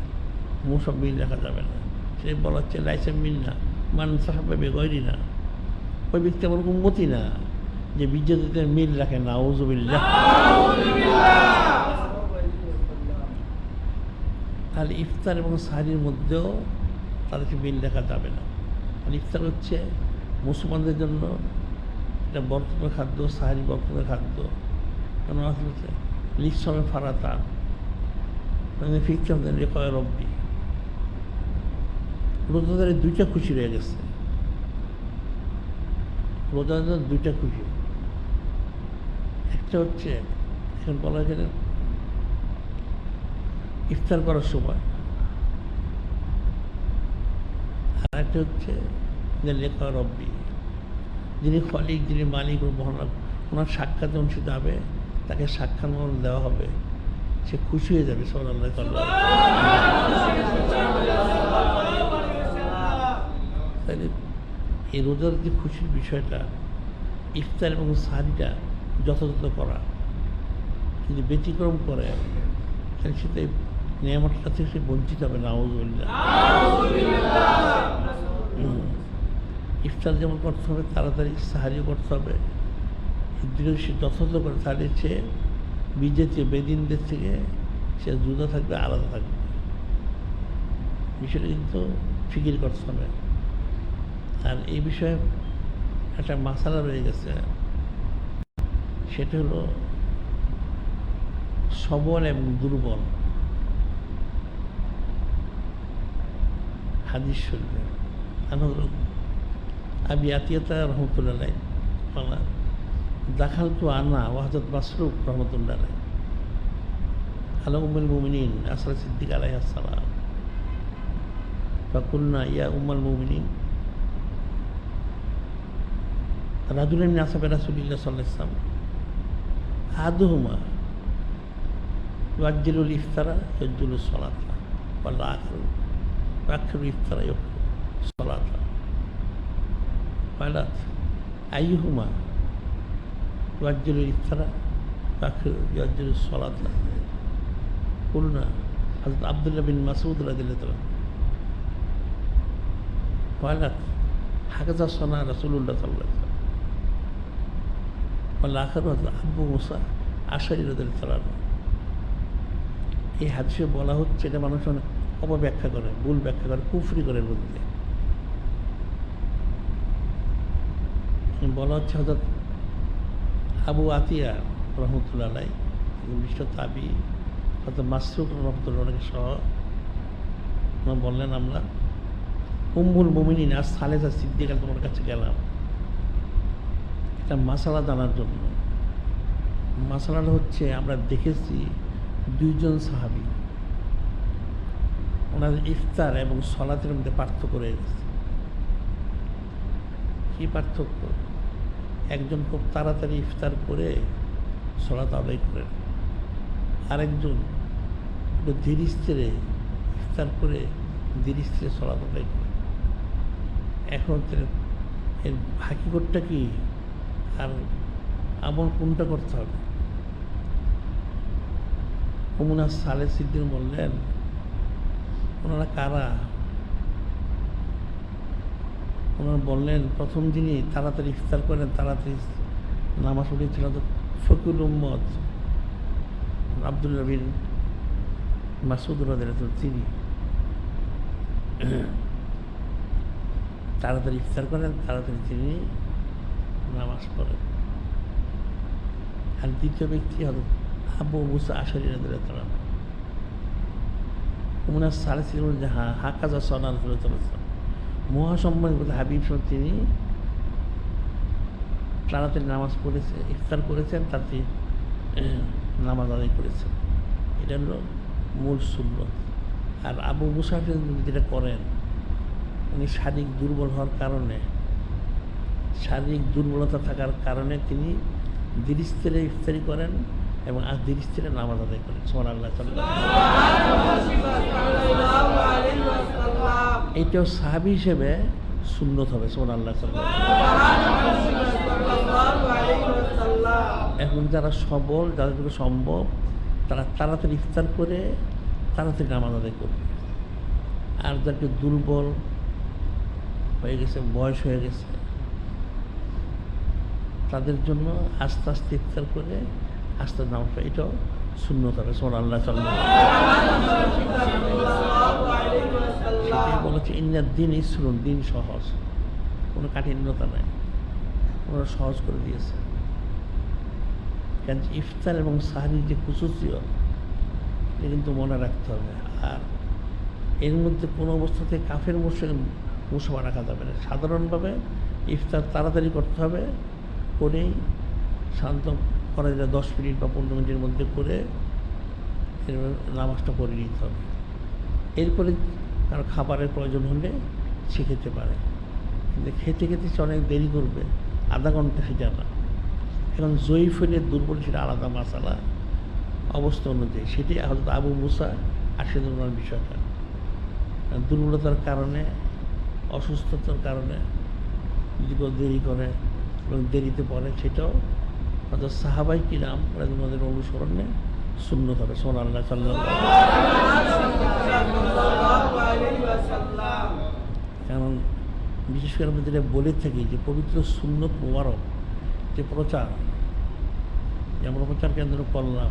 মুসব মিল রাখা যাবে না। সে বলা হচ্ছে লাইসা মিল না মান সাহাবা বেগয়রি না, ওই ব্যক্তি আমার উম্মতি না যে বিদ্যার্থীদের মিল রাখে। নাউযুবিল্লাহ। তাহলে ইফতার এবং সাহারির মধ্যেও তাদেরকে মিল রাখা যাবে না। আর ইফতার হচ্ছে মুসলমানদের জন্য এটা বরকতের খাদ্য, সাহারি বরকতের খাদ্য। কেন হচ্ছে লিসমে ফারাতা ফিকতে রেখয় রব্বি। রোজাদারের দুইটা খুশি রয়ে গেছে। রোজাদার দুইটা খুশি। একটা হচ্ছে এখন বলা গেলে ইফতার করার সময়, আর একটা হচ্ছে যে লেখা রব্বি, যিনি খলিক, যিনি মালিক ও মহান, ওনার সাক্ষাৎ অনুষ্ঠিত হবে, তাকে সাক্ষাৎ দেওয়া হবে, সে খুশি হয়ে যাবে। সাল্লাল্লাহু আলাইহি। তাহলে এই রোজার যে খুশির বিষয়টা, ইফতার এবং সাহারিটা যথাযথ করা, যদি ব্যতিক্রম করে তাহলে সেটা নিয়ামতটা থেকে সে বঞ্চিত হবে। নাউযুবিল্লাহ। ইফতার যেমন করতে হবে তাড়াতাড়ি, সাহারিও করতে হবে। দুটো সে যথাযথ করে তাহলে সে বিজেপি বেদিনদের থেকে সে জুদা থাকবে, আলাদা থাকবে। বিষয়টা কিন্তু ফিকির করতে হবে। আর এই বিষয়ে একটা মাসালা রয়ে গেছে, সেটা হলো সবল এবং দুর্বল হাদিস শরীফে। আবি আতিয়াতা রহমতুল্লাহ আলাইহি দাখাল তু আনা ও হযরত মাসরুক রহমতুল্লাহ আলাইহি আলা উম্মুল মুমিনিন আসরা সিদ্দিক আলাইহিস সালাম ফাকুলনা ইয়া উম্মুল মুমিনিন রাজুলান মিন আসহাবি রাসূলিল্লাহ সাল্লাল্লাহু আলাইহি ওয়াসাল্লাম আহাদুহুমা ইউআজ্জিলুল ইফতারা ইয়াজুলুস সালাতা ওয়াল আখিরু আখিরু ইফতারা ইয়াজুলুস সালাতা قالت أيهما يؤجل الإفطار يؤجل الصلاة؟ قلنا حضرت عبد الله بن مسعود رضي الله عنه قالت হাকাজা সোনা রাসূলুল্লাহ সাল্লাল্লাহু আলাইহি ওয়াসাল্লাম আখার আবু মুসা আশারী রাদিয়াল্লাহু আনহু। এই হাদিসে বলা হচ্ছে, এটা মানুষ অনেক অপব্যাখ্যা করে, ভুল ব্যাখ্যা করে, কুফরি করে বলতে। বলা হচ্ছে হযরত আবু আতিয়া রহমতুল্লাহ আলাইহি, বিশিষ্ট তাবি, হযরত মাসরুক রহমতুল্লাহ আলাইহি সহ বললেন, আমরা উম্মুল মুমিনিন আর সালেসা সিদ্দিকা তোমার কাছে গেলাম একটা মাসালা জানার জন্য। মাসালাটা হচ্ছে, আমরা দেখেছি দুইজন সাহাবী ওনাদের ইফতার এবং সলাতের মধ্যে পার্থক্য রয়ে গেছে। কী পার্থক্য? একজন খুব তাড়াতাড়ি ইফতার করে সলাত আদায় করেন, আরেকজন একটু ধীরে স্থিরে ইফতার করে ধীরে স্থিরে সলাত আদায় করেন। এখন এর হাকিকতটা কি আর আমল কোনটা করতে হবে? ওমুনা সালে সিদ্দিন বললেন, ওনারা কারা? ওনারা বললেন, প্রথম যিনি তাড়াতাড়ি ইফতার করেন, তাড়াতাড়ি নামাজ পড়েছিলেন ফকির উম্মত আব্দুল্লাহ বিন মাসউদ রাদিয়াল্লাহু আনহু, তিনি তাড়াতাড়ি ইফতার করেন, তাড়াতাড়ি তিনি নামাজ পড়েন। আর দ্বিতীয় ব্যক্তি হল আবু মুসা আশারী রাদিয়াল্লাহু আনহু। ওনার সালে ছিল যে হাকাজা সোনা রাসূলুল্লাহ মহাসম্মানিত হাবিব সহ তিনি তাড়াতাড়ি নামাজ পড়েছে, ইফতার করেছেন, তাতে নামাজ আদায় করেছেন। এটা হলো মূল সুন্নত। আর আবু মুসা যেটা করেন, উনি শারীরিক দুর্বল হওয়ার কারণে, শারীরিক দুর্বলতা থাকার কারণে তিনি ধীরে স্থিরে ইফতারি করেন এবং আর ধীরে স্থিরে নামাজ আদায় করেন। সুবহানাল্লাহ। এইটাও সাহাবী হিসেবে সুন্নত হবে। সুবহানাল্লাহ। এখন যারা সবল, যাদের জন্য সম্ভব, তারা তাড়াতাড়ি ইফতার করে তাড়াতাড়ি নামাজ আদায় করবে। আর যাকে দুর্বল হয়ে গেছে, বয়স হয়ে গেছে, তাদের জন্য আস্তে আস্তে ইফতার করে আস্তে নামাজ, এটাও সুন্নত হবে। সুবহানাল্লাহ। সেটাই বলেছে, ইন্নাদ দ্বীন ইসরুন, দিন সহজ, কোনো কাঠিন্যতা নাই, ওরা সহজ করে দিয়েছে। কারণ ইফতার এবং সাহরির যে খুশুসিয়ত, এটা কিন্তু মনে রাখতে হবে। আর এর মধ্যে কোনো অবস্থাতে কাফের মুসলমান রাখা যাবে না। সাধারণভাবে ইফতার তাড়াতাড়ি করতে হবে, করেই শান্ত করা যায় 10 মিনিট বা 15 মিনিটের মধ্যে করে নামাজটা পড়ে নিতে হবে। এরপরে কারো খাবারের প্রয়োজন হলে সে খেতে পারে, কিন্তু খেতে খেতে সে অনেক দেরি করবে, আধা ঘন্টা, সেটা না। এখন জয়ীফ হলে দুর্বল, সেটা আলাদা মাসালা, অবস্থা অনুযায়ী। সেটি হয়তো আবু মুসা আশারী ওনার বিষয়টা দুর্বলতার কারণে, অসুস্থতার কারণে যদি কেউ দেরি করে এবং দেরিতে পড়ে, সেটাও হয়তো সাহাবাই কিরাম ওনাদের অনুসরণে সুন্নত হবে। সুবহানাল্লাহ। কারণ বিশেষ করে আমরা যেটা বলে থাকি যে পবিত্র সুন্নত মুবারক যে প্রচার, যে আমরা প্রচার কেন্দ্র করলাম,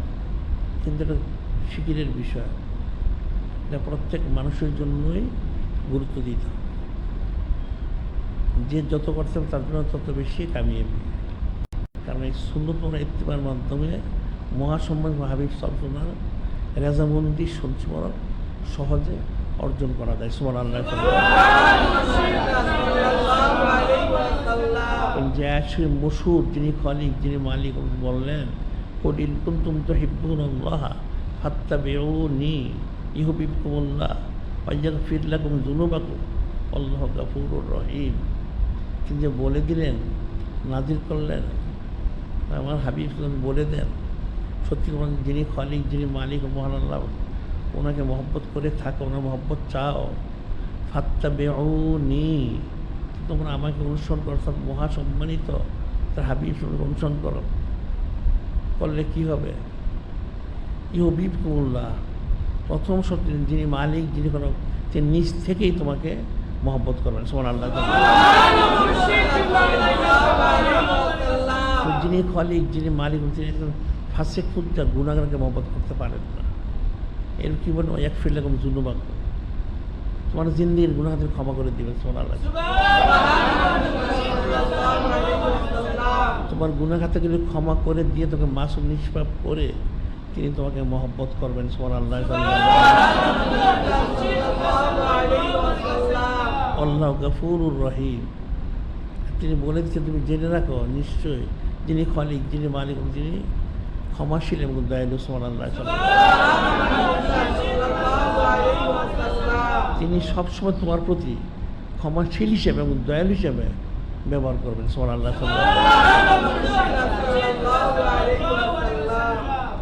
কিন্তু এটা ফিকিরের বিষয়, এটা প্রত্যেক মানুষের জন্যই গুরুত্ব দিতে হবে। যে যত করতে হবে তার জন্য তত বেশি কামিয়াবি। কারণ এই সুন্নত মুবারক ইত্তিবার মাধ্যমে মহাসম্মান হাবিব সাল্লাল্লাহু রেজামন্দি সঞ্চমরক সহজে অর্জন করা যায়। সুবহানাল্লাহ। যে আসলে মশহুর, যিনি খালিক, যিনি মালিক, বললেন, কুল ইন কুনতুম তুহিব্বুনাল্লাহ ফাত্তাবিউনি ইউহিব্বুকুমুল্লাহ ওয়া ইয়াগফির লাকুম যুনুবাকুম আল্লাহু গফুরুর রহিম। তিনি যে বলে দিলেন, নাজিল করলেন, আমার হাবিব বলে দেন, সত্যি যিনি খালিক, যিনি মালিক, মহান আল্লাহ, ওনাকে মহব্বত করে থাকো, ওনার মহব্বত চাও, ফাত্তাবিউনি, তোমরা আমাকে অনুসরণ করো, অর্থাৎ মহাসম্মানিত তার হাবিব অনুসরণ করো। করলে কী হবে? ইউহিব্বুকুমুল্লাহ, প্রথম সত্যি যিনি মালিক, যিনি কোনো, তিনি নিজ থেকেই তোমাকে মহব্বত করবেন সুবহানাল্লাহ। তো যিনি খলিক, যিনি মালিক, তিনি একজন ফাসিক ফুজ্জার গুনাহগারকে মহব্বত করতে পারেন না। এর কি বলেন, ইয়াগফির লাকুম যুনুবাকুম, তোমার জিন্দির গুনাহ তিনি ক্ষমা করে দিবেন সুবহানাল্লাহ। তোমার গুনাহ খাতাগুলি ক্ষমা করে দিয়ে তোকে মাসুম নিষ্পাপ করে তিনি তোমাকে মহব্বত করবেন সুবহানাল্লাহ। আল্লাহ গফুরুর রহিম, তিনি বলে দিচ্ছেন তুমি জেনে রাখো নিশ্চয়ই যিনি খলিক, যিনি মালিক, যিনি ক্ষমাশীল এবং দয়ালু সুবহানাল্লাহ। তিনি সবসময় তোমার প্রতি ক্ষমাশীল হিসেবে এবং দয়ালু হিসেবে ব্যবহার করবেন সুবহানাল্লাহ।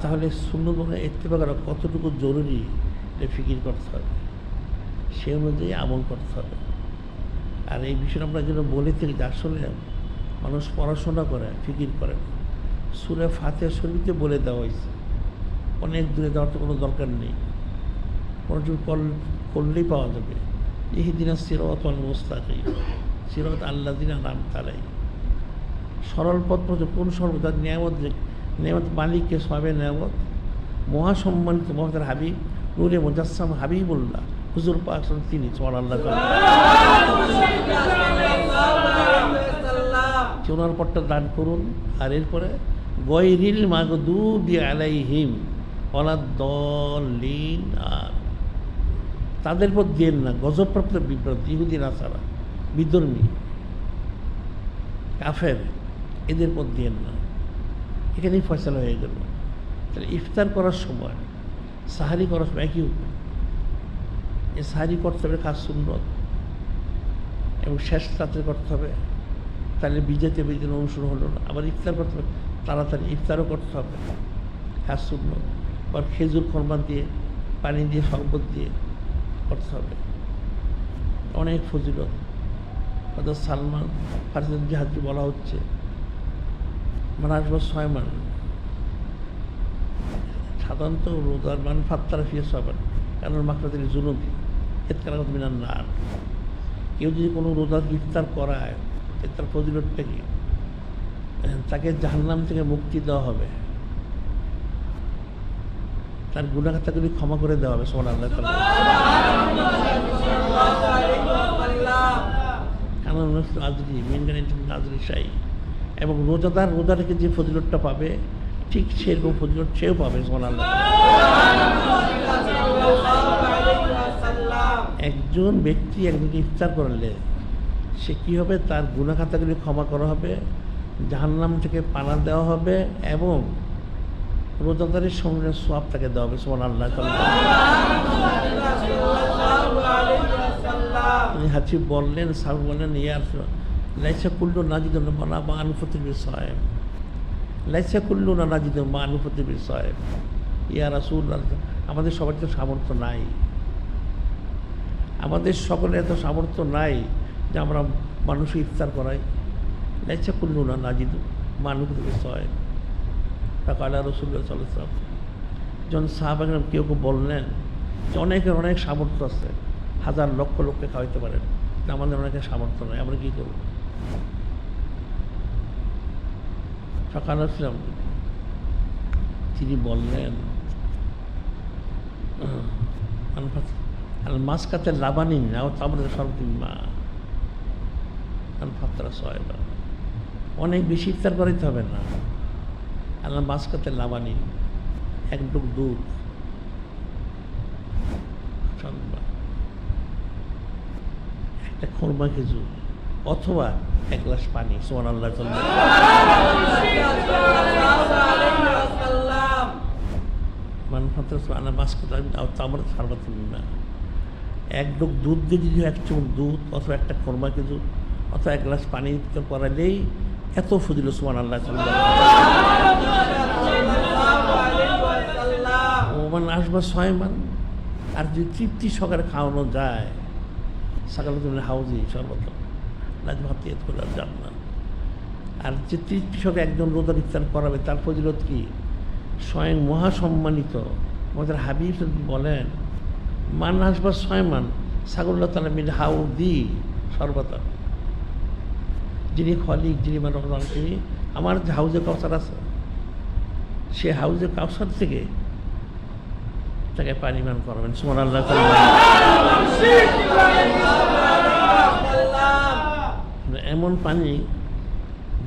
তাহলে সুন্নত ইত্তেবা করা কতটুকু জরুরি এটা ফিকির করতে হবে, সে অনুযায়ী আমল করতে হবে। আর এই বিষয়ে আমরা যেন বলে থাকি যে আসলে মানুষ পড়াশোনা করে ফিকির করে না। সূরা ফাতিহা শরীফে বলে দেওয়া হয়েছে, অনেক দূরে যাওয়ার তো কোনো দরকার নেই, মনোযোগ করলেই পাওয়া যাবে। ইহদিনাস সিরাতাল মুস্তাকিম সিরাত আল্লাযিনা আন'আমতা আলাইহিম, সরল পথ পথে কোন সরল তার নিয়ামত মালিককে সবে নিয়ামত মহাসম্মানিত মহাতার হাবিব নূরে মুজাসসাম হাবিবুল্লাহ হুজুর পাক তিনি সুবহানাল্লাহ। ওনার পথটা দান করুন। আর এরপরে গায়রিল মাগদুবি আলাইহিম ওয়ালাদ-দাল্লিন, আর তাদের পথ দিয়েন না গজবপ্রাপ্ত বিভ্রান্ত ইহুদি নাসারা বিধর্মী কাফের, এদের পথ দিয়েন না। এখানেই ফয়সালা হয়ে গেল। তাহলে ইফতার করার সময়, সাহারি করার সময় একই হুকুম। এই সাহারি করতে হবে খাস সুন্নত এবং শেষ রাত্রে করতে হবে, তাহলে বিজেতে বিজেন অনুসরণ হলো না। আবার ইফতার করতে হবে তাড়াতাড়ি, ইফতারও করতে হবে খাস সুন্নত। আবার খেজুর খরমা দিয়ে, পানি দিয়ে, শরবত দিয়ে করতে হবে, অনেক ফজিলত। অর্থাৎ সালমান ফারসি জাহাজকে বলা হচ্ছে মানে আসবো 6 মান, সাধারণত রোজার মান ফাত্তারা ফিয়ে সবেন কারণ মাকড়াদের জুনুবি এর কারণ মিনার না। কেউ যদি কোনো রোজার ইফতার করায় তার ফজিলতটা কি, তাকে জাহান্নাম থেকে মুক্তি দেওয়া হবে, তার গুনাহ খাতাগুলি ক্ষমা করে দেওয়া হবে সুবহানাল্লাহ। কারণ আজরি মেনগানি আজরি শাই, এবং রোজাদার রোজা রেখে যে ফজিলতটা পাবে ঠিক সেরকম ফজিলত সেও পাবে সুবহানাল্লাহ। একজন ব্যক্তি একজনকে ইফতার করলে সে কী হবে, তার গুনাহ খাতাগুলি ক্ষমা করা হবে, জাহান্নাম থেকে পানা দেওয়া হবে এবং রোজাদারের সঙ্গে সওয়াব তাকে দেওয়া হবে সুবহানাল্লাহ। তিনি হাসি বললেন, সাহেব বললেন ইয়া রাসূলুল্লাহ লাইসা কুল্লু নাজিদুন মা আনফাতিল বিসায়েম, লাইসা কুল্লু না নাজিদুন মা আনফাতিল বিসায়েম। ইয়া রাসূলুল্লাহ আমাদের সবার তো সামর্থ্য নাই, আমাদের সকলের এত সামর্থ্য নাই যে আমরা মানুষ ইফতার করাই। লাইসা কুল্লু না নাজিদুন মা আনফাতিল বিসায়েম। কালা রাসূলুল্লাহ সাল্লাল্লাহু আলাইহি ওয়াসাল্লাম যখন সাহাবাগণ কেউ কেউ বললেন যে অনেকের অনেক সামর্থ্য আছে, হাজার লক্ষ লোককে খাওয়াইতে পারেন, আমাদের অনেকের সামর্থ্য নয়, আমরা কী করব? সকাল আসলাম তিনি বললেন আল মাসকাতে লাবানিন আও তামরের সরদিন মা ফাতরা সয়বা, অনেক বেশি ইফতার করাইতে হবে না। আল্লাহ মাসকাতে লাবানিন, এক ডুব দুধ, একটা খোরমা খেজুর, অথবা 1 গ্লাস পানি সুবহানাল্লাহ। এক ডুব দুধ দিয়ে যদি 1 চামচ দুধ অথবা একটা খোরমা খেজুর অথবা 1 গ্লাস পানি করালেই এত ফজিলত সুবহানাল্লাহ। ওমান আসবা 6 মান, আর যদি তৃপ্তি সহকারে খাওয়ানো যায় সকালে তুমি হাউজি সর্বত লাজমাতিয়াত করে জান্নাত। আর যে তৃপ্তি সহকারে একজন রোজার ইফতার করাবে তার ফজিলত কি? স্বয়ং মহাসম্মানিত আমাদের হাবিব বলেন মান আসবা 6 মান সাগরুল্লাহ তাআলা মিন হাউদি সর্বতা, যিনি খলিক, যিনি মানে তিনি আমার যে হাউজে কাউসার আছে, সে হাউজে কাউসার থেকে তাকে পানি পান করাবেন। সুবহানাল্লাহ। এমন পানি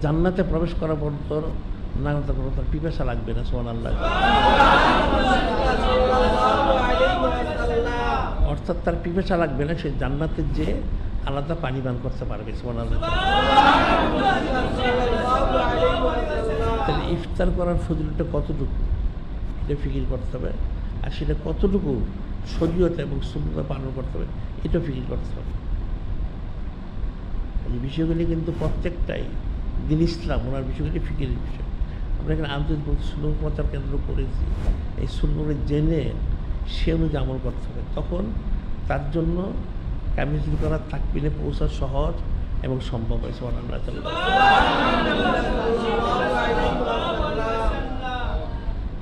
জান্নাতে প্রবেশ করার পর তোর না কোনো তার পিপাসা লাগবে না। সুবহানাল্লাহ। অর্থাৎ তার পিপাসা লাগবে না, সে জান্নাতের যে আলাদা পানি পান করতে পারবে। সুবহানাল্লাহ। তাহলে ইফতার করার ফজিলতটা কতটুকু এটা ফিকির করতে হবে, আর সেটা কতটুকু শরীয়ত এবং সুন্নাত পালন করতে হবে এটা ফিকির করতে হবে। এই বিষয়গুলি কিন্তু প্রত্যেকটাই দিন ইসলাম ওনার বিষয়গুলি ফিকিরের বিষয়। আমরা এখানে আন্তর্জাতিক সুন্নাত প্রচার কেন্দ্র করেছি, এই সুন্নাত জেনে সে অনুযায়ী আমল করতে হবে, তখন তার জন্য কামিল করা তাকবিলে পৌঁছা সহজ এবং সম্ভব হয়। সুবহানাল্লাহ।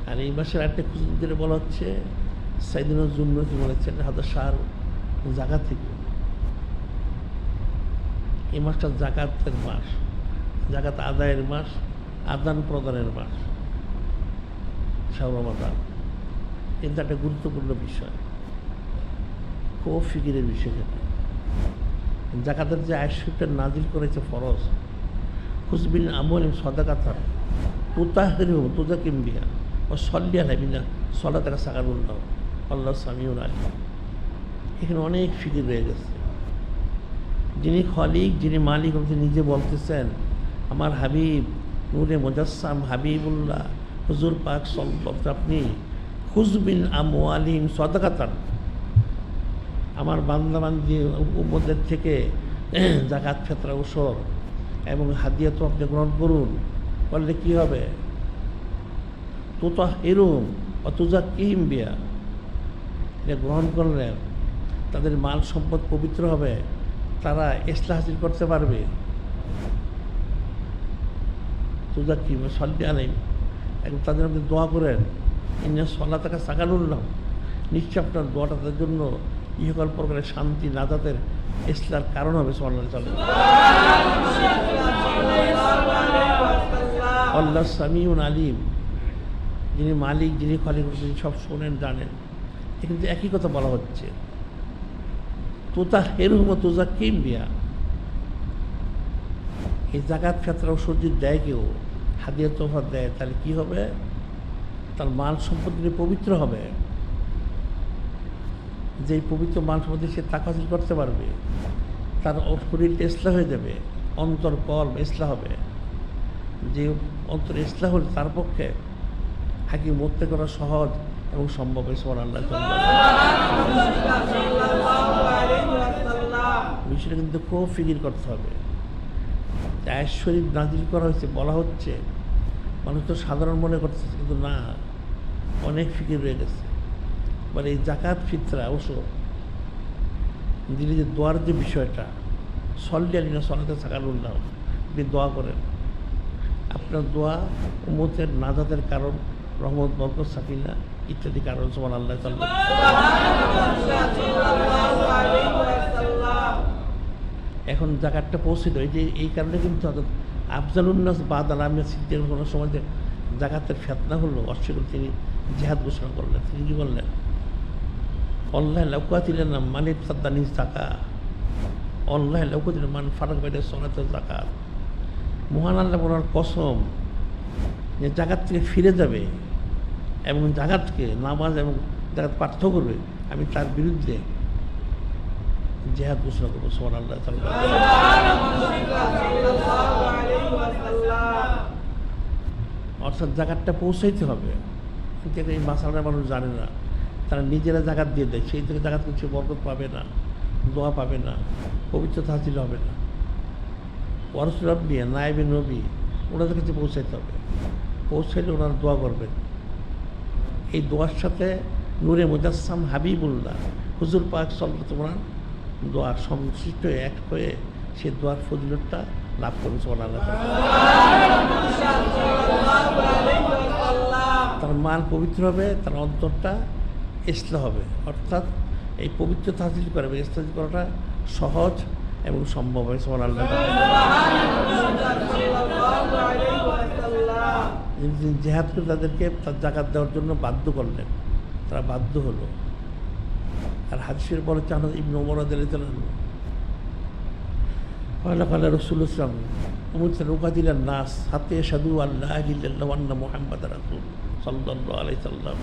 আর এই মাসের একটা খুশিদের বলা হচ্ছে সাইদিন জুন্নতি বলেছেন হাজার শাহর জাকাত থেকে। এই মাসটা জাকাতের মাস, জাকাত আদায়ের মাস, আদান প্রদানের মাস, শাহর রমাদান। কিন্তু একটা গুরুত্বপূর্ণ বিষয়, খুব ফিকিরের বিষয়। জাকাতের যে আয়াতটা নাজিল করেছে ফরজ, খুশবিন আমল সদাকাতার তুতাহির তুজাকিম বিহা ও সল্লি আলাইহিনা সলাতাকা সাকারুল্লাহ আল্লাহ সামিউন আলী। এখানে অনেক ফিকির রয়ে গেছে। যিনি খলিক, যিনি মালিক, তিনি নিজে বলতেছেন আমার হাবিব নূরে মুজাসসাম হাবিবুল্লাহ হুজুর পাক সাল্লাল্লাহু, আপনি খুশবিন আমওয়ালিহিম সদাকাতান, আমার বান্দাবান্দি উম্মতের থেকে জাকাত ফিতরা ওসর এবং হাদিয়া তো আপনি গ্রহণ করুন। করলে কী হবে? তুতাহিরুহুম ওয়া তুযাক্কিহিম বিহা, এটা গ্রহণ করলে তাদের মাল সম্পদ পবিত্র হবে, তারা ইসলাহ হাসিল করতে পারবে। তুযাক্কিহিম সাল্লি আলাইহিম, এবং তাদের আপনি দোয়া করেন ইন্না সলাতাকা সাকানুল্লাহ, নিশ্চয় আপনার দোয়াটা তাদের জন্য ইহকাল প্রকারের শান্তি নাজাতের ইসলার কারণ হবে। আল্লাহ সামিউন আলিম, যিনি মালিক, যিনি খলিক, যিনি সব শোনেন জানেন। কিন্তু একই কথা বলা হচ্ছে তুতাহিরুহুম ওয়া তুযাক্কিহিম বিহা। এই জাকাত ফিতরা সর্জিত দেয় কেউ, হাদিয়া তোফা দেয়, তাহলে কী হবে? তার মাল সম্পদগুলি পবিত্র হবে। যে পবিত্র মাল সম্পদে সে তাক হাসিল করতে পারবে, তার শরীরটা ইসলাহ হয়ে যাবে, অন্তর কলব ইসলাহ হবে। যে অন্তর ইসলাহ হলে তার পক্ষে হাকিম মুক্তি করা সহজ এবং সম্ভব। সুবহানাল্লাহ। বিষয়টা কিন্তু খুব ফিকির করতে হবে। আয়াত শরীফ নাজিল করা হয়েছে, বলা হচ্ছে, মানুষ তো সাধারণ মনে করতেছে, কিন্তু না, অনেক ফিকির রয়ে গেছে। মানে এই জাকাত ফিতরা অবশ্য দিলে যে দোয়ার যে বিষয়টা, সল্লি আলাইহিনা সলাতে সাকারুল্লাহ, আপনি দোয়া করেন, আপনার দোয়া উম্মতের নাজাতের কারণ, রহমত বরকত সাকিনা ইত্যাদি কারণ। সুবহানাল্লাহ। এখন জাকাতটা পৌঁছে দেয় যে এই কারণে কিন্তু আফজালুন্নাস বাদ আলামিয়া সিদ্দিক কোনো সময় যে জাকাতের ফেতনা হলো, অস্বীকার তিনি জিহাদ ঘোষণা করলেন। তিনি কী বললেন? আল্লাহ লাউকাতিলেন না মানে সাদ্দানি জাকা, আল্লাহ লাউকাতিলেন মান ফারাক বাইরে সলাতে জাকাত। মহান আল্লাহ ওনার কসম যে জাকাত থেকে ফিরে যাবে এবং জাকাতকে নামাজ এবং জাকাত পার্থক্য করবে, আমি তার বিরুদ্ধে জিহাদ ঘোষণা করবো। সুবহানাল্লাহ। অর্থাৎ জাকাতটা পৌঁছাইতে হবে। কিন্তু এই মাসালাটা মানুষ জানে না, তারা নিজেরা জাকাত দিয়ে দেয়, সেই থেকে জাকাত করছে বরকত পাবে না, দোয়া পাবে না, পবিত্রতা হাসিল হবে না। ওয়ারসুল আম্বিয়া নায়েবে নবী ওনাদের কাছে পৌঁছাইতে হবে, পৌঁছাইলে ওনারা দোয়া করবেন। এই দোয়ার সাথে নূরে মুজাসসাম হাবিবুল্লাহ হুজুর পাক সাল্লাল্লাহু আলাইহি দোয়া সংশ্লিষ্ট এক হয়ে সে দোয়ার ফজিলতটা লাভ করবে। সুবহানাল্লাহ। তার মান পবিত্র হবে, তার অন্তরটা ইসলাহ হবে, অর্থাৎ এই পবিত্রতা হাসিল করা এবং ইস্তেহাদ করাটা সহজ এবং সম্ভব হয়। সুবহানাল্লাহ। জিহাদ করে তাদেরকে তার জাকাত দেওয়ার জন্য বাধ্য করলেন, তারা বাধ্য হলো। আর হাদিসের পরে চান ইবনে ওমর রাদিয়াল্লাহু আনহু قال رسول الله صلى الله عليه وسلم أمرت أن أقاتل الناس حتى يشهدوا أن لا إله إلا الله وأن محمدا رسول صلى الله عليه وسلم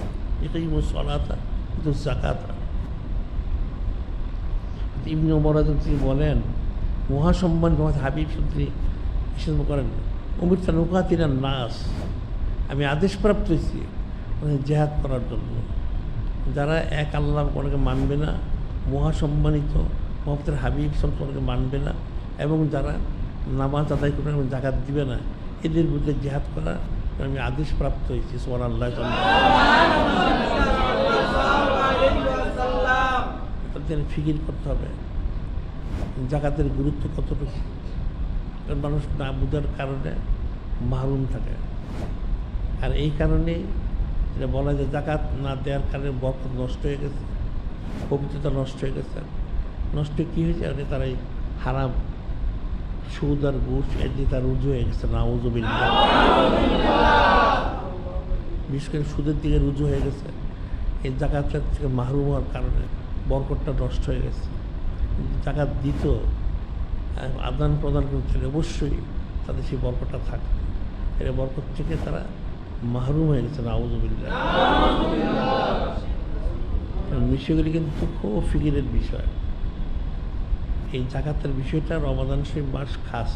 يقيموا الصلاة ويؤتوا الزكاة। ইবনে ওমর তিনি বলেন, মহাসম্মান হাবিব তিনি নিষেধ করেন, উমিরতা নুকাতিলান নাস, আমি আদেশপ্রাপ্ত হয়েছি জেহাদ করার জন্য। যারা এক আল্লাহ কোনকে মানবে না, মহাসম্মানিত মোহাম্মদের হাবিব কোনকে মানবে না, এবং যারা নামাজ আদায় করবে এবং জাকাত দিবে না, এদের বিরুদ্ধে জেহাদ করা আমি আদেশপ্রাপ্ত হয়েছি। সুবহানাল্লাহ। তাদের ফিকির করতে হবে জাকাতের গুরুত্ব কতটুকু। কারণ মানুষ না বুঝার কারণে মাহরুম থাকে। আর এই কারণে এটা বলা যায় জাকাত না দেওয়ার কারণে বরকত নষ্ট হয়ে গেছে, পবিত্রতা নষ্ট হয়ে গেছে। নষ্ট কী হয়েছে? তারা এই হারাম সুদ আর ঘুষ এর দিয়ে তার রুজু হয়ে গেছে। নাউযুবিল্লাহ। বিশেষ করে সুদের দিকে রুজু হয়ে গেছে। এই জাকাতের থেকে মাহরুম হওয়ার কারণে বরকতটা নষ্ট হয়ে গেছে। জাকাত দিত, আদান প্রদান করছিল, অবশ্যই তাদের সেই বরকতটা থাকবে। এর বরকত থেকে তারা মাহরুম হয়ে গেছে। নাউযুবিল্লাহ। বিষয়গুলি কিন্তু খুব ফিকিরের বিষয়। এই জাকাতের বিষয়টা রমাদান শরীফ মাস খাস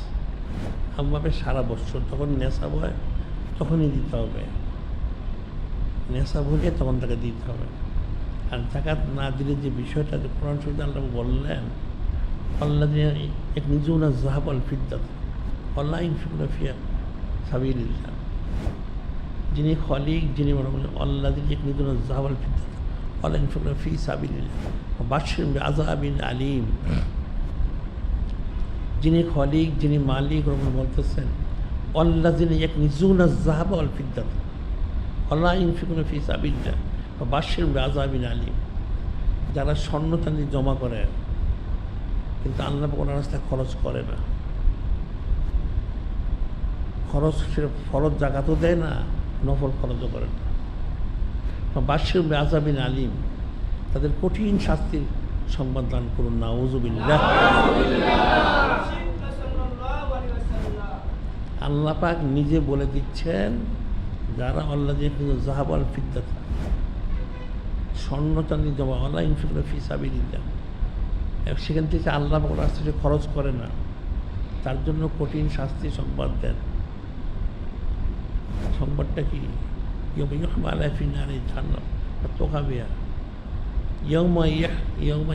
আমভাবে সারা বছর তখন নেশাব হয় তখনই দিতে হবে, নেশাব হলে তখন তাকে দিতে হবে। আর জাকাত না দিলে যে বিষয়টা যে কোরআন শরীফে আল্লাহ বললেন, আল্লাহ এক নিজুনা যাহাব আল ফিদ্দাত আল্লাহ ইনফিকুনা ফিয়া সাবিলিল্লাহ, যিনি খলিক, যিনি আল্লাহ এক নিজুনা যাহাব আল ফিদ্দাত আল্লাহ ইনফিকুনা ফি সাবিলিল্লাহ বাশশির বিআযাবিন আলীম। যিনি খলিক, যিনি মালিক, বলতেছেন আল্লাযিনা ইয়াকনিজুনা যাহাব ওয়াল ফিদ্দাত ওয়ালা ইউনফিকুনা ফি সাবিলিল্লাহ বাশশির বিআযাবিন আলীম। যারা স্বর্ণ চাঁদি জমা করে কিন্তু আল্লাহ ওনার রাস্তায় খরচ করে না, খরচ সে ফরজ জাকাতও দেয় না, নফল খরচও করে না, বাশশির বিআযাবিন আলীম, তাদের কঠিন শাস্তির সংবাদ দান করুন। নাউযুবিল্লাহ। আল্লাহ পাক নিজে বলে দিচ্ছেন যারা আল্লাহ যাহাব আল ফিদ্দাত স্বর্ণ চাঁদি জমা আল্লাহ ইনফিকুনা ফি সাবিলিল্লাহ, সেখান থেকে আল্লাহ পাক রাস্তায় খরচ করে না, তার জন্য কঠিন শাস্তি সংবাদ দেন। সংবাদটা কি? ইয়াউমা ইউহমা আলাইহা ফি নারি জাহান্নাম ফাতুকা বিহা, ইয়াউমা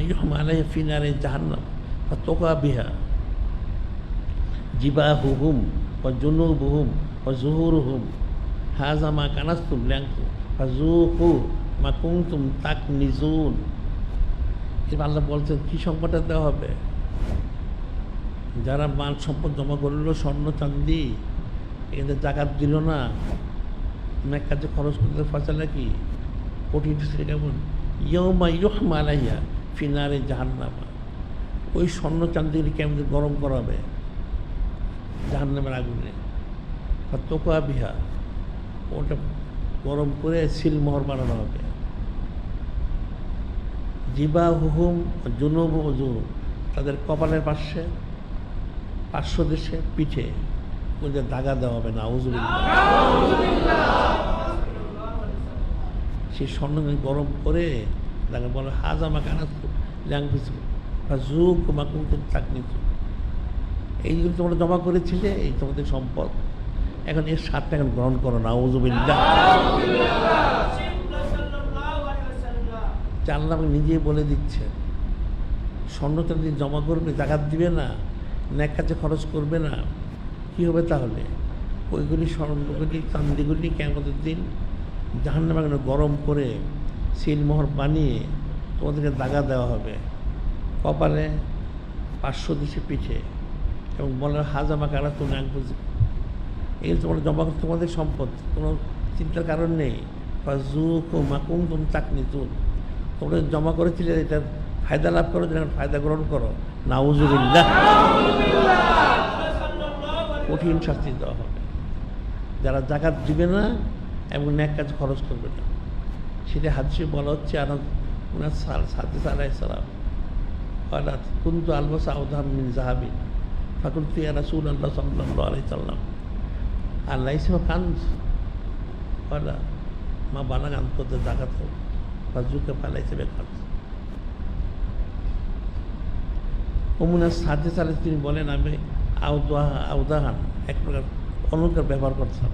ইউহমা আলাইহা ফি নারি জাহান্নাম ফাতুকা বিহা জিবাহুহুম ওয়া জুনুবুহুম ওয়া যুহুরুহুম হাযা মা কানাসতুম লিআনফুসিকুম ফাযুকু মা কুনতুম তাকনিজুন। এবার আল্লাহ বলছেন কী সংবাদটা দেওয়া হবে? যারা মাল সম্পদ জমা করলো, স্বর্ণ চাঁদি, এখানে জাকাত দিল না, অনেক কাজে খরচ করতে ফয়সালা কি কঠিন কেমন? ইয়াউমা ইউহমা আলাইহা ফি নারি জাহান্নাম, ওই স্বর্ণ চাঁদিগুলি কেমন গরম করা হবে জাহান্নামের আগুনে। ফাতুকা বিহা, ওটা গরম করে সিলমোহর বানানো হবে। জিবাহুহুম জুনুবু জুনুব, তাদের কপালের পাশে, পার্শ্বদেশে, পিঠে ওদের দাগা দেওয়া হবে। নাউযুবিল্লাহ। সেই স্বর্ণ গরম করে তাকে বলে হাযা মা কানাসতুম লিআনফুসিকুম ফাযুকু মা কুনতুম তাকনিজুন, এইগুলো তোমরা জমা করেছিলে, এই তোমাদের সম্পদ, এখন এর স্বাদটা এখন গ্রহণ করো। নাউযুবিল্লাহ। আল্লাহ নিজেই বলে দিচ্ছে স্বর্ণ চাঁদি জমা করবে, জাকাত দিবে না, ন্যাক কাজে খরচ করবে না, কী হবে তাহলে? ওইগুলি স্বর্ণগুলি চাঁদিগুলি কিয়ামতের দিন জাহান্নামে গরম করে সিলমোহর বানিয়ে তোমাদেরকে দাগা দেওয়া হবে কপালে, পার্শ্বদেশে, পিঠে, এবং বলে হাযা মা কানাসতুম লিআনফুসিকুম, এই তোমরা জমা করতে তোমাদের সম্পদ, কোনো চিন্তার কারণ নেই। ফাযুকু মা কুনতুম তাকনিজুন, তোমরা জমা করেছিলে, এটার ফায়দা লাভ করো, যেন ফায়দা গ্রহণ করো। নাউজুবিল্লাহ, কঠিন শাস্তি দেওয়া হবে যারা জাকাত দিবে না এবং ন্যাক কাজ খরচ করবে না। সেটা হাদিসে বলা হচ্ছে, আর ওনার সাদিস আলাইহিস সালাম قالت كنت ألبس عودا من ذهب فقلت يا رسول الله صلى الله عليه وسلم أليس كنز قال ما بلغ أن قد زكاته فزكى فليس بكنز। ওনার সাদিস আলাইহিস তিনি বলেন, আমি আউদাহান এক প্রকার অলঙ্কার ব্যবহার করতাম।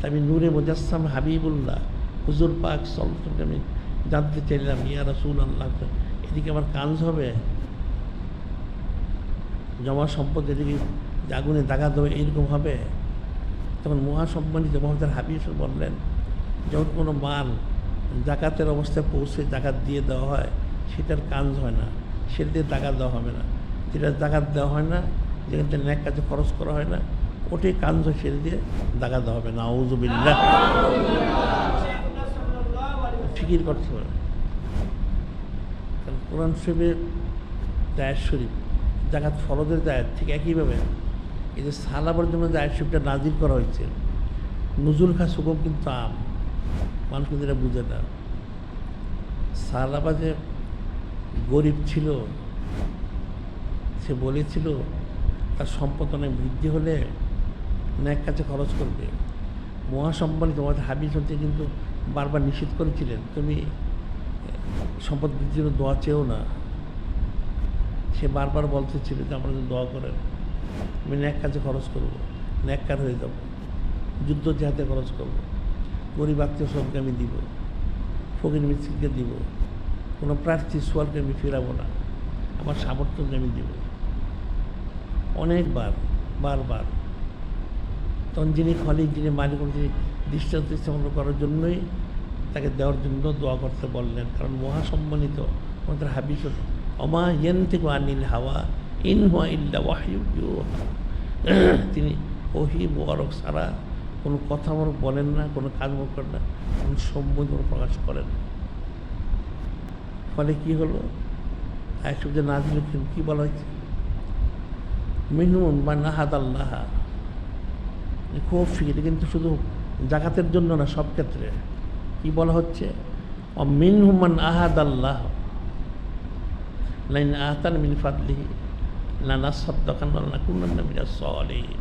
আমি নূরে মুজাসসাম হাবিবুল্লাহ হুজুর পাক সাল্লাল্লাহু আলাইহি আমি জানতে চাইলাম, ইয়া রাসূলুল্লাহ, এদিকে আমার কাজ হবে, জমা সম্পদ এদিকে আগুনে দাগা দেবে, এইরকম হবে? তখন মহাসম্মানিত মোহাম্মদ হাবিব বললেন, যখন কোনো মাল জাকাতের অবস্থায় পৌঁছে জাকাত দিয়ে দেওয়া হয়, সেটার কাজ হয় না, সেটা দিয়ে দাগা দেওয়া হবে না। যেটা জাকাত দেওয়া হয় না, যেখান থেকে ন্যাক কাজে খরচ করা হয় না, ওটাই কাজ হয়, সেটা দিয়ে দাগা দেওয়া হবে। নাউযুবিল্লাহ, ফিকির করতে হবে। কারণ কোরআন শরীফের আয়াত শরীফ জাকাত ফরজের আয়াত ঠিক একইভাবে এই যে সালাবার জন্য যে আয়াত শরীফটা নাজিল করা হয়েছে, নুজুল খাস হুকুম কিন্তু আম, মানুষ কিন্তু এটা বুঝে না। সালাবা যে গরিব ছিল, সে বলেছিল তার সম্পদ অনেক বৃদ্ধি হলে ন্যাক কাছে খরচ করবে। মহাসম্মানিত তোমাদের হাবিব হচ্ছে কিন্তু বারবার নিষেধ করেছিলেন, তুমি সম্পদ বৃদ্ধির জন্য দোয়া চেয়েও না। সে বারবার বলতেছিল যে আমরা যদি দোয়া করেন, আমি ন্যাক কাজে খরচ করবো, ন্যাককার হয়ে যাব, যুদ্ধ জেহাদে খরচ করবো, গরিব আত্মীয় সবকে আমি দিব, ফকির মিস্ত্রিকে দিব, কোনো প্রার্থী সোয়ালকে আমি ফেরাবো না, আমার সামর্থ্যকে আমি দিব। অনেকবার বারবার তখন যিনি খালিক, যিনি মালিক, যিনি দৃষ্টান্ত স্থাপন করার জন্যই তাকে দেওয়ার জন্য দোয়া করতে বললেন। কারণ মহাসম্মানিত আমাদের হাবিব অমা ইয়ানতিকু আনিল হাওয়া ইন হুয়া ইল্লা ওয়াহয়ু ইউহা, তিনি ওহী মুবারক ছাড়া কোনো কথা বলেন না, কোনো কাজ করেন না, কোনো সম্বোধন প্রকাশ করেন। ফলে কি হলো, আয়াত শব্দে নাজিল কি বলা হয়েছে, মিনহুম মান আহাদাল্লাহ, খুব ফিরে, কিন্তু শুধু জাকাতের জন্য না, সব ক্ষেত্রে কি বলা হচ্ছে, মিনহুম মান আহাদাল্লাহ লাইন আতান মিন ফাদলিহি লানাসাদ্দাকান্না ওয়া লানাকুনান্না মিনাস সালিহিন।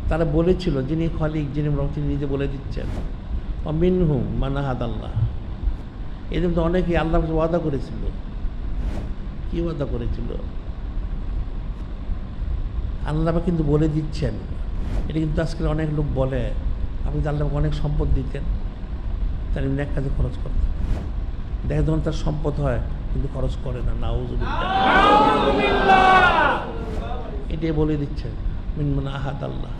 তারা বলেছিল, যিনি খালিক, যিনি তিনি নিজে বলে দিচ্ছেন, মিনহুম মান আহাদাল্লাহ, এদের তো অনেকেই আল্লাহ ওয়াদা করেছিল। কি ওয়াদা করেছিল? আল্লাহ কিন্তু বলে দিচ্ছেন। এটা কিন্তু আজকাল অনেক লোক বলে, আপনি তো আল্লাহকে অনেক সম্পদ দিতেন, তার এমনি এক কাজে খরচ করতেন। দেখে যখন তার সম্পদ হয় কিন্তু খরচ করে না। নাউযুবিল্লাহ, এটাই বলে দিচ্ছেন, মিন আহাদ আল্লাহ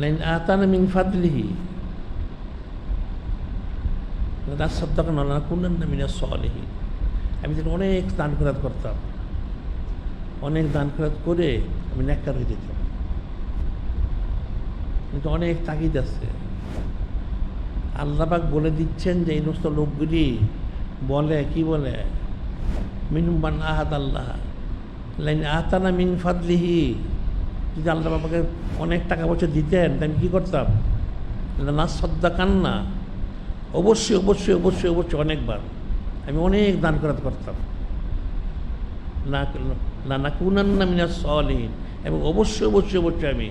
লাইন আতানা মিন ফাদলিহি লানাসাদ্দাকান্না ওয়া লানাকুনান্না মিনাস সালিহিন। আমি যেন অনেক দান খয়রাত করতাম, অনেক দান খয়রাত করে আমি নেককার হয়ে যেতাম। কিন্তু অনেক তাগিদ আছে। আল্লাহ পাক বলে দিচ্ছেন যে এই সমস্ত লোকগুলি বলে, কি বলে, মিনহুম মান আহাদ আল্লাহ লাইন আতানা মিন ফাদলিহি, যদি আল্লাহ বাবাকে অনেক টাকা পয়সা দিতেন তাই আমি কী করতাম, লানাসাদ্দাকান্না, অবশ্যই অবশ্যই অবশ্যই অবশ্যই অনেকবার আমি অনেক দান খয়রাত করতাম, লানাকুনান্না মিনাস সালিহিন, এবং অবশ্যই অবশ্যই অবশ্যই আমি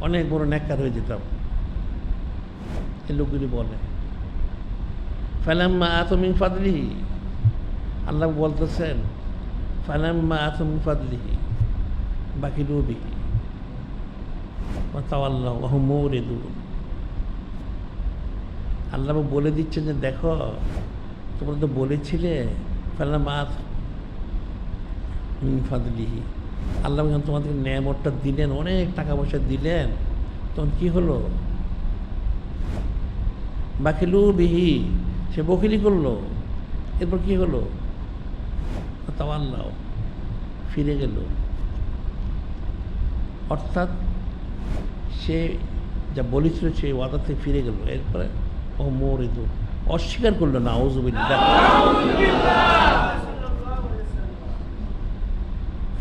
অনেক বড় নেককার হয়ে যেতাম। এই লোকগুলি বলে। ফালাম্মা আতা মিন ফাদলিহি, আল্লাহ বলতেছেন, ফালাম্মা আতা মিন ফাদলিহি বাকিলু বিহি ওয়া তাওয়াল্লাউ ওয়া হুম মুরিদুন। আল্লাহ বলে দিচ্ছেন যে দেখো, তোমরা তো বলেছিলে ফালাম্মা আতা মিন ফাদলিহি, আল্লাহ যখন তোমাদেরকে নেয়ামতটা দিলেন, অনেক টাকা পয়সা দিলেন, তখন কী হলো, বাকিলু বিহি, সে বকিলি করলো। এরপর কী হলো, তাওয়াল্লাহ, ফিরে গেল। অর্থাৎ সে যা বলেছিল সেই ওয়াদা থেকে ফিরে গেল। এরপরে ও মরিদু অস্বীকার করলো না, আউযুবিল্লাহ।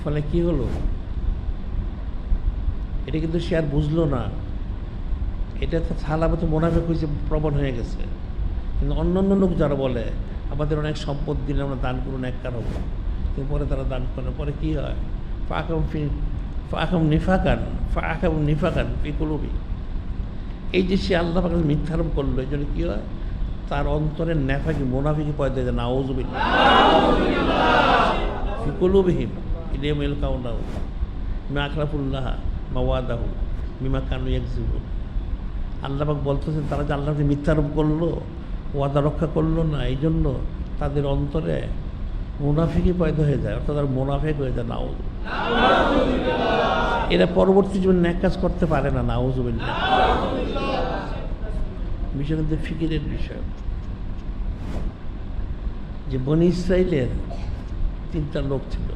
ফলে কি হলো, এটা কিন্তু সে আর বুঝলো না, এটা তো সালামত মুনাফিক হয়েছে, প্রবণ হয়ে গেছে। কিন্তু অন্য অন্য লোক যারা বলে আমাদের অনেক সম্পদ দিলে আমরা দান করুন, এককার হবো, কিন্তু পরে তারা দান করে, পরে কী হয়, ফাকাম নিফাকান ফি কুলুবি। এই যে সে আল্লাহ পাকের মিথ্যারোপ করলো, এই জন্য কী হয়, তার অন্তরের নেফাকি মুনাফিকি পয়দা যায়, নাউযুবিল্লাহ। ফি কুলুবিহিম ইলাইহিম ইয়ালকাউনাহু মা আখলাফুল্লাহ মাওয়াদাহু বিমা কানু ইয়াকযিবুন। আল্লাহ পাক বলতেছেন তারা যে আল্লাহকে মিথ্যারোপ করলো, ওয়াদা রক্ষা করলো না, এই জন্য তাদের অন্তরে মুনাফিকি পয়দা হয়ে যায়, অর্থাৎ তারা মুনাফিক হয়ে যায়, নাউযুবিল্লাহ। এরা পরবর্তী জীবনে ন্যাক কাজ করতে পারে না, নাউযুবিল্লাহ। বিষয় কিন্তু ফিকিরের বিষয়, যে বনী ইসরাইলের 3টা লোক ছিল,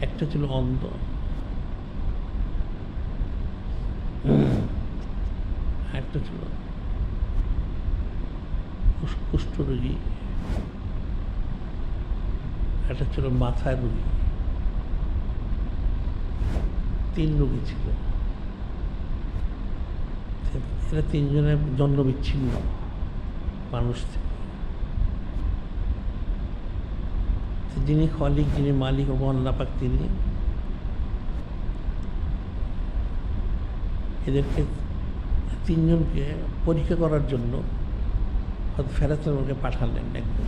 একটা ছিল অন্ধ, একটা ছিল কুষ্ঠরোগী, একটা ছিল মাথায় রোগী। 3 রোগী ছিল। এরা 3 জনের জন্ম বিচ্ছিন্ন মানুষ থেকে। যিনি খালিক, যিনি মালিক ও আল্লাহ পাক, তিনি এদেরকে 3 জনকে পরীক্ষা করার জন্য ফেরেশতাকে পাঠালেন। একদম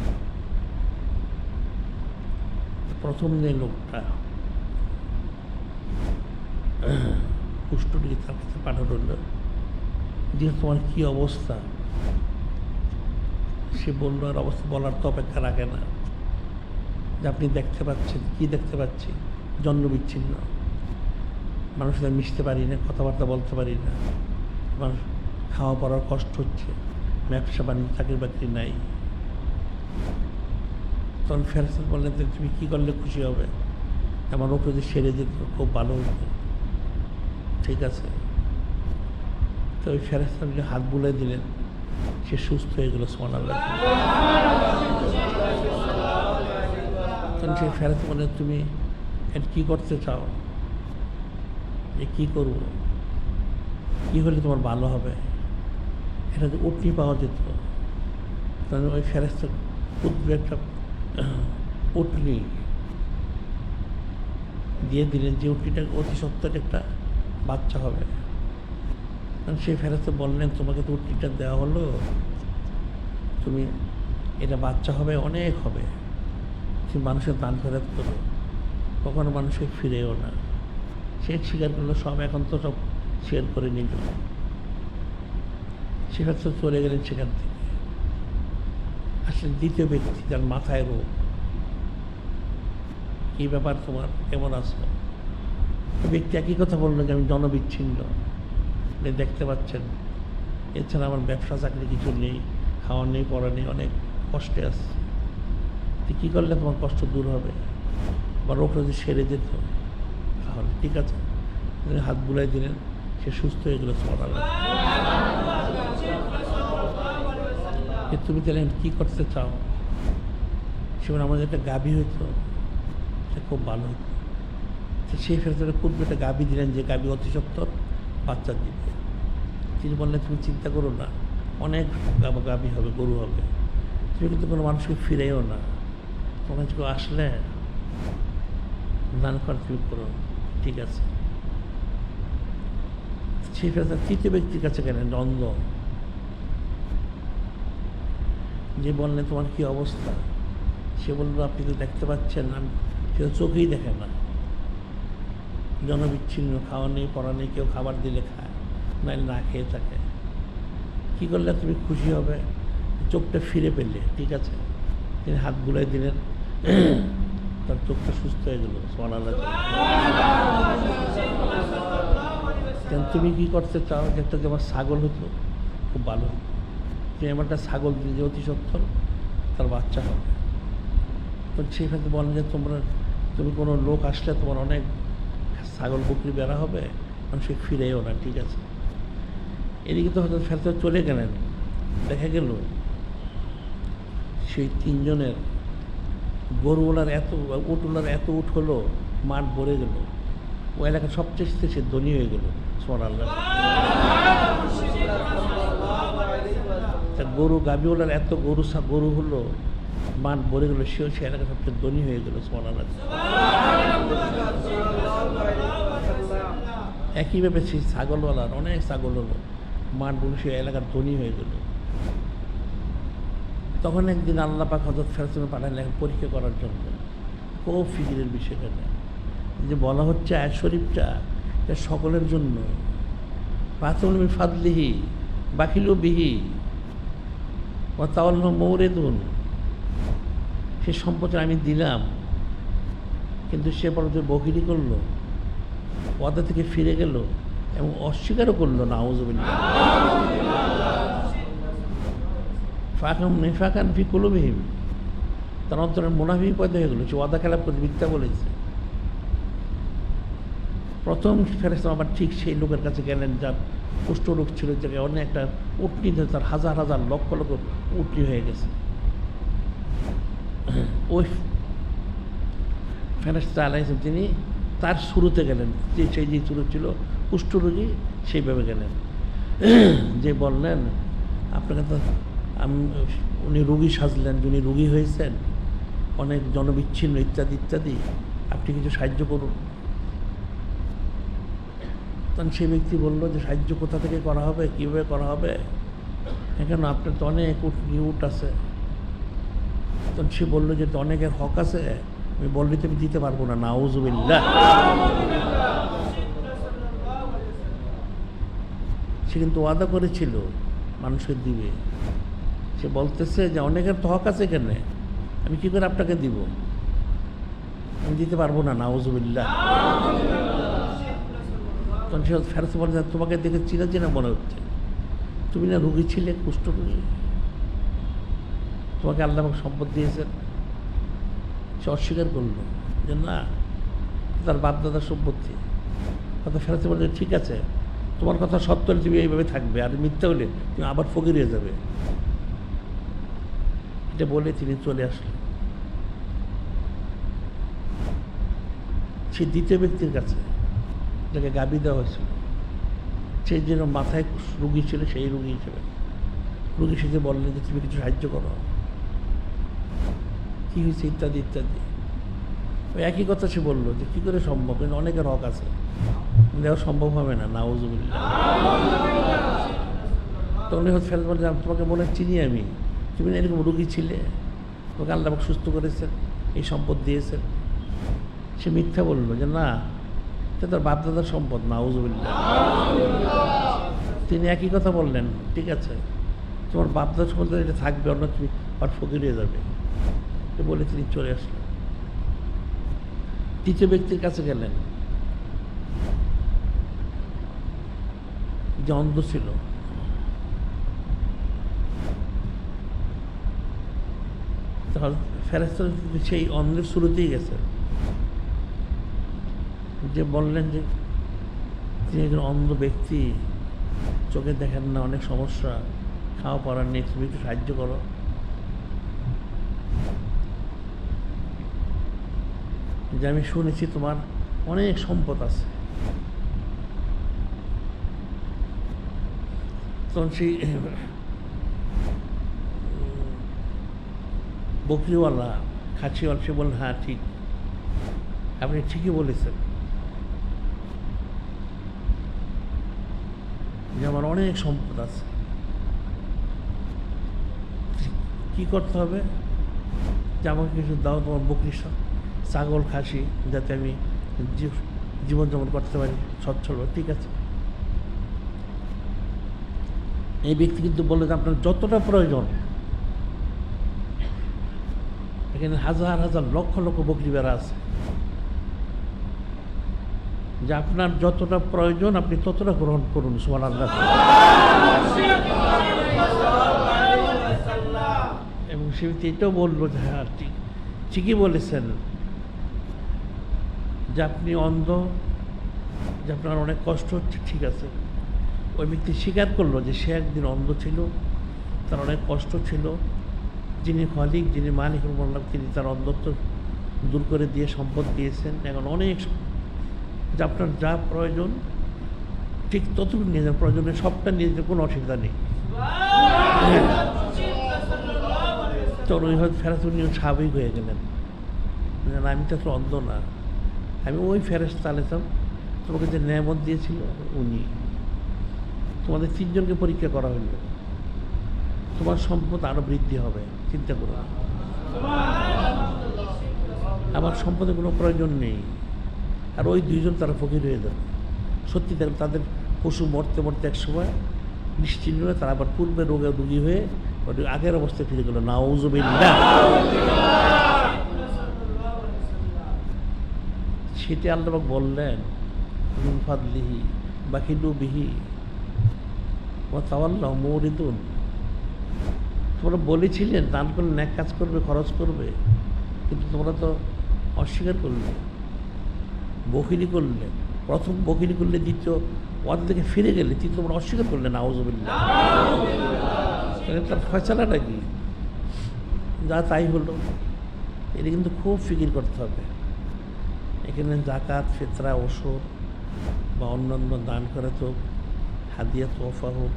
প্রথম যে লোকটা কুষ্ঠরোগী, তার কাছে পাঠানো হলো, যে তোমার কী অবস্থা। সে বললো, আর অবস্থা বলার তো অপেক্ষা রাখে না, যে আপনি দেখতে পাচ্ছেন। কি দেখতে পাচ্ছি? জন্ম বিচ্ছিন্ন, মানুষের মিশতে পারি না, কথাবার্তা বলতে পারি না, মানুষ খাওয়া পড়ার কষ্ট হচ্ছে, ব্যবসা বাণিজ্য চাকরি বাকরি নাই। তখন ফেরেশতা বললেন, তুমি কী করলে খুশি হবে? আমার রোগ যদি সেরে যেত খুব ভালো হতো। ঠিক আছে, তো ওই ফেরেশতাকে হাত বুলিয়ে দিলেন, সে সুস্থ হয়ে গেল, সুবহানাল্লাহ। তখন সেই ফেরেশতা বললেন, তুমি এটা কী করতে চাও? এ কী করবো, কী হলে তোমার ভালো হবে? এটা যে উটনি পাওয়া যেত, তখন ওই ফেরেশতা ক্ষুদ্র একটা উটনি দিয়ে দিলেন, যে উটনিটা অতি সত্তর একটা বাচ্চা হবে। কারণ সেই ফেরেশতা বললেন, তোমাকে তো উটনিটা দেওয়া হলো, তুমি এটা বাচ্চা হবে, অনেক হবে, তুমি মানুষের দান ফেরত করো, কখনো মানুষকে ফিরেও না। সে স্বীকার করলো, সব এখন তো সব শেয়ার করে নিল। সেখান থেকে চলে গেলেন সেখান থেকে। আসলে দ্বিতীয় ব্যক্তি, যার মাথায় রোগ। কী ব্যাপার তোমার, কেমন আছো? ব্যক্তি একই কথা বললো, যে আমি জনবিচ্ছিন্ন, দেখতে পাচ্ছেন, এছাড়া আমার ব্যবসা চাকরি কিছু নেই, খাওয়া নেই, পড়া নেই, অনেক কষ্টে আছে। কী করলে তোমার কষ্ট দূর হবে, বা রোগটা যদি সেরে যেত তাহলে? ঠিক আছে, হাত বুলাই দিলেন, সে সুস্থ হয়ে গেল, সুবহানাল্লাহ। তুমি তাহলে কী করতে চাও? সেখানে আমাদের একটা গাভী হইতো, সে খুব ভালো হতো। সেই ফেরেশতা খুব একটা গাভী দিলেন, যে গাভী অতি সত্বর বাচ্চা দিবে। তিনি বললেন, তুমি চিন্তা করো না, অনেক গাভী হবে, গরু হবে, তুমি কিন্তু কোনো মানুষকে ফিরেও না, তোমার কেউ আসলে দান করা তুমি করো। ঠিক আছে। সেই ফেরেশতা 3য় ব্যক্তির কাছে গেলেন, অন্ধ, যে বললেন, তোমার কী অবস্থা? সে বলল, আপনি তো দেখতে পাচ্ছেন, আমি সে তো চোখেই দেখে না, জনবিচ্ছিন্ন, খাওয়া নেই, পড়া নেই, কেউ খাবার দিলে খায়, নাইলে না খেয়ে থাকে। কী করলে তুমি খুশি হবে? চোখটা ফিরে পেলে। ঠিক আছে, তিনি হাত বুলাই দিলেন, তার চোখটা সুস্থ হয়ে গেল, সুবহানাল্লাহ। কেন তুমি কী করতে চাও? একটা যে আমার ছাগল হতো, খুব ভালো হতো, তুমি আমার একটা ছাগল দিলে, যে অতি সত্তর তার বাচ্চা হবে। তো সেখানে বলেন যে তুমি কোনো লোক আসলে তোমার অনেক ছাগল বকরি বেড়া হবে, মানুষকে ফিরেও না, ঠিক আছে। এদিকে তো হয়তো ফেরত চলে গেলেন, দেখা গেল সেই তিনজনের গরুওয়ালার এত উটওয়ালার এত উট হলো, মাঠ ভরে গেল, ও এলাকার সবচেয়ে সে ধনী হয়ে গেল। সুবহানাল্লাহ। গরু গাভীওয়ালার এত গরু হলো, মাঠ ভরে গেল, সেও সে এলাকার সবচেয়ে ধনী হয়ে গেল। সুবহানাল্লাহ। একইভাবে সেই ছাগলওয়ালার অনেক ছাগল হলো, মাঠ ভরে সে এলাকার ধনী হয়ে গেল। তখন একদিন আল্লাহ পাক হযরত ফেরেশতা পাঠালেন পরীক্ষা করার জন্য। খুব ফিকিরের বিষয়টা যে বলা হচ্ছে আয়াত শরীফটা এটা সকলের জন্য। পাতুল মিন ফাদলিহি বাখিলু বিহি ওয়া তাওয়াল্লাহু মুরিদুন। সে সম্পদ আমি দিলাম, কিন্তু সে পরবর্তী বখিলি করলো, ওয়াদা থেকে ফিরে গেল এবং অস্বীকারও করলো। নাউযুবিল্লাহ। ফাকাম নিফাকান ফি কুলুবিহিম, তার অন্তরে মুনাফিক পয়দা হয়ে গেল, সে ওয়াদা খেলাপ করে মিথ্যা বলেছে। প্রথম ফেরেশতা আবার ঠিক সেই লোকের কাছে গেলেন যার কুষ্ঠরোগ ছিল, যাকে অনেক একটা উটনি ধরে তার হাজার হাজার লক্ষ লক্ষ উটনি হয়ে গেছে। ওই ফেরেশতা আলাইহিস তিনি তার শুরুতে গেলেন, যে সেই যে শুরু ছিল কুষ্ঠরোগী, সেইভাবে গেলেন, যে বললেন আপনাকে তো উনি রোগী সাজলেন, যিনি রোগী হয়েছেন, অনেক জনবিচ্ছিন্ন ইত্যাদি ইত্যাদি, আপনি কিছু সাহায্য করুন। তখন সেই ব্যক্তি বলল যে সাহায্য কোথা থেকে করা হবে, কীভাবে করা হবে, কেন আপনার তো অনেক উট আছে। তখন সে বললো যে তো অনেকের হক আছে, আমি বললে তো আমি দিতে পারবো না। নাউযুবিল্লাহ। সে কিন্তু ওয়াদা করেছিল মানুষের দিবে, সে বলতেছে যে অনেকের তো হক আছে, কেন আমি কী করে আপনাকে দিব, আমি দিতে পারবো না। নাউযুবিল্লাহ। তখন সে ফেরত বলে তোমাকে দেখে চিনা চেনা মনে হচ্ছে, তুমি না রোগী ছিলে, কুষ্ঠরোগী, তোমাকে আল্লাহ সম্পদ দিয়েছেন। সে অস্বীকার করলো যে না, তার বাপদাদার সম্পত্তি। কথা ফেরত বলে ঠিক আছে, তোমার কথা সত্য হলে তুমি এইভাবে থাকবে, আর মিথ্যা হলে তুমি আবার ফকির হয়ে যাবে। এটা বলে তিনি চলে আসলেন সেই দ্বিতীয় ব্যক্তির কাছে, যাকে গাবি দেওয়া হয়েছিল, সেই যেন মাথায় রুগী ছিল, সেই রুগী হিসেবে রুগী সেজে বললেন যে তুমি কিছু সাহায্য করো, কী হয়েছে ইত্যাদি ইত্যাদি। ওই একই কথা সে বললো যে কী করে সম্ভব, কিন্তু অনেকের হক আছে, দেওয়া সম্ভব হবে না। নাউযুবিল্লাহ। তখন ফেরত বলে তোমাকে মনে চিনি আমি, তুমি না এরকম রুগী ছিলে, তোমাকে আল্লাহ সুস্থ করেছেন, এই সম্পদ দিয়েছেন। সে মিথ্যা বললো যে না, এটা তার বাপদাদার সম্পদ। নাউযুবিল্লাহ। তিনি একই কথা বললেন, ঠিক আছে তোমার বাপদাদার সম্পদ এটা থাকবে, অন্য তুমি আর ফকির হয়ে যাবে। এটা বলে তিনি চলে আসলেন। তৃতীয় ব্যক্তির কাছে গেলেন, যে অন্ধ ছিল। তখন ফেরেশতা সেই অন্ধের শুরুতেই গেছে, যে বললেন যে তিনি একজন অন্ধ ব্যক্তি, চোখে দেখেন না, অনেক সমস্যা, খাওয়া পড়ার নেই, তুমি একটু সাহায্য করো। যে আমি শুনেছি তোমার অনেক সম্পদ আছে। তখন সেই বকরিওয়ালা খাসিওয়ালা সে বললেন হ্যাঁ ঠিক, আপনি ঠিকই বলেছেন যে আমার অনেক সম্পদ আছে। কী করতে হবে, যে আমাকে কিছু দাও তোমার বকরি ছাগল খাসি, যাতে আমি জীবনযাপন করতে পারি সচ্ছল। ঠিক আছে। এই ব্যক্তি কিন্তু বললো যে আপনার যতটা প্রয়োজন, এখানে হাজার হাজার লক্ষ লক্ষ বকরি বেড়া আছে, যে আপনার যতটা প্রয়োজন আপনি ততটা গ্রহণ করুন। সুবহানাল্লাহ। এবং সে এটাও বললো যে হ্যাঁ ঠিকই বলেছেন, যে আপনি অন্ধ, যে আপনার অনেক কষ্ট হচ্ছে, ঠিক আছে। ওই ব্যক্তি স্বীকার করলো যে সে একদিন অন্ধ ছিল, তার অনেক কষ্ট ছিল। যিনি খালিক, যিনি মালিক বললাম, তিনি তার অন্ধত্ব দূর করে দিয়ে সম্পদ দিয়েছেন। এখন অনেক যে আপনার যা প্রয়োজন ঠিক ততটুকু নিয়ে যান, প্রয়োজনে সবটা নিয়ে যেতে কোনো অসুবিধা নেই। তো ওই হয়তো ফেরত উনি স্বাভাবিক হয়ে গেলেন, আমি তো আসলে অন্ধ না, আমি ওই ফেরেশতা আলাইহিস, তোমাকে যে নেয়ামত দিয়েছিল উনি। তোমাদের তিনজনকে পরীক্ষা করা হইল, তোমার সম্পদ আরও বৃদ্ধি হবে, চিন্তা করো। আমার সম্পদের কোনো প্রয়োজন নেই। আর ওই দুইজন তারা ফকির হয়ে যাবে। সত্যি তাদের পশু মরতে মরতে এক সময় নিশ্চিন্ন হয়ে তারা আবার পূর্বে রোগে রুগী হয়ে আগের অবস্থায় ফিরে গেল। নাউযুবিল্লাহ। সেটি আল্লাহ বললেন, মিন ফাদলিহি বাখিলু বিহি ওয়া তাওয়াল্লাউ মুরিদুন। তোমরা বলেছিলেন দান করলে ন্যাক কাজ করবে, খরচ করবে, কিন্তু তোমরা তো অস্বীকার করলে, বখিলি করলে। প্রথম বখিলি করলে, দ্বিতীয় ওয়াদা থেকে ফিরে গেলে, তৃতীয় তোমরা অস্বীকার করলে। নাউযুবিল্লাহ। তার ফয়সালাটা কি? যা তাই হলো। এটা কিন্তু খুব ফিকির করতে হবে। এখানে জাকাত, ফিতরা, ওসর বা অন্যান্য দান করা হোক, হাদিয়া, তোহফা হোক,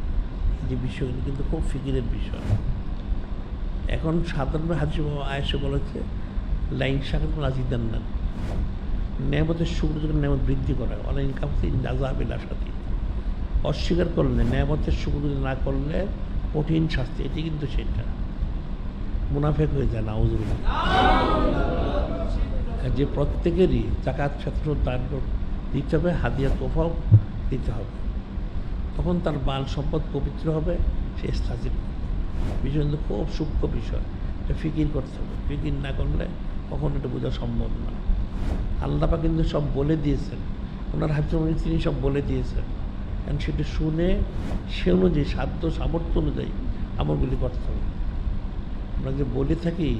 এই যে বিষয়গুলো কিন্তু খুব ফিকিরের বিষয়। এখন সাধারণভাবে হাদিস আয়েশা বলেছে, লাইন শাকাত আজিদান না, নেয়ামতের শুকর যখন নেয়ামত বৃদ্ধি করা, অনলাইন কাপড় আযাবিল আসাদি। অস্বীকার করলে, নেয়ামতের শুকর না করলে কঠিন শাস্তি। এটি কিন্তু সেটা মুনাফেক হয়ে যায়। নাউযুবিল্লাহ। যে প্রত্যেকেরই জাকাত, ফিতর, দান দিতে হবে, হাদিয়া, তোহফাও দিতে হবে। তখন তার মাল সম্পদ পবিত্র হবে, সে ইস্তাজিব। বিষয় কিন্তু খুব সূক্ষ্ম বিষয়, এটা ফিকির করতে হবে। ফিকির না করলে কখনো এটা বোঝা সম্ভব না। আল্লাহ পাক কিন্তু সব বলে দিয়েছেন, ওনার হাতে তিনি সব বলে দিয়েছেন। কারণ সেটা শুনে সে অনুযায়ী, সাধ্য সামর্থ্য অনুযায়ী আমলগুলি করতে হবে। আমরা যে বলে থাকি,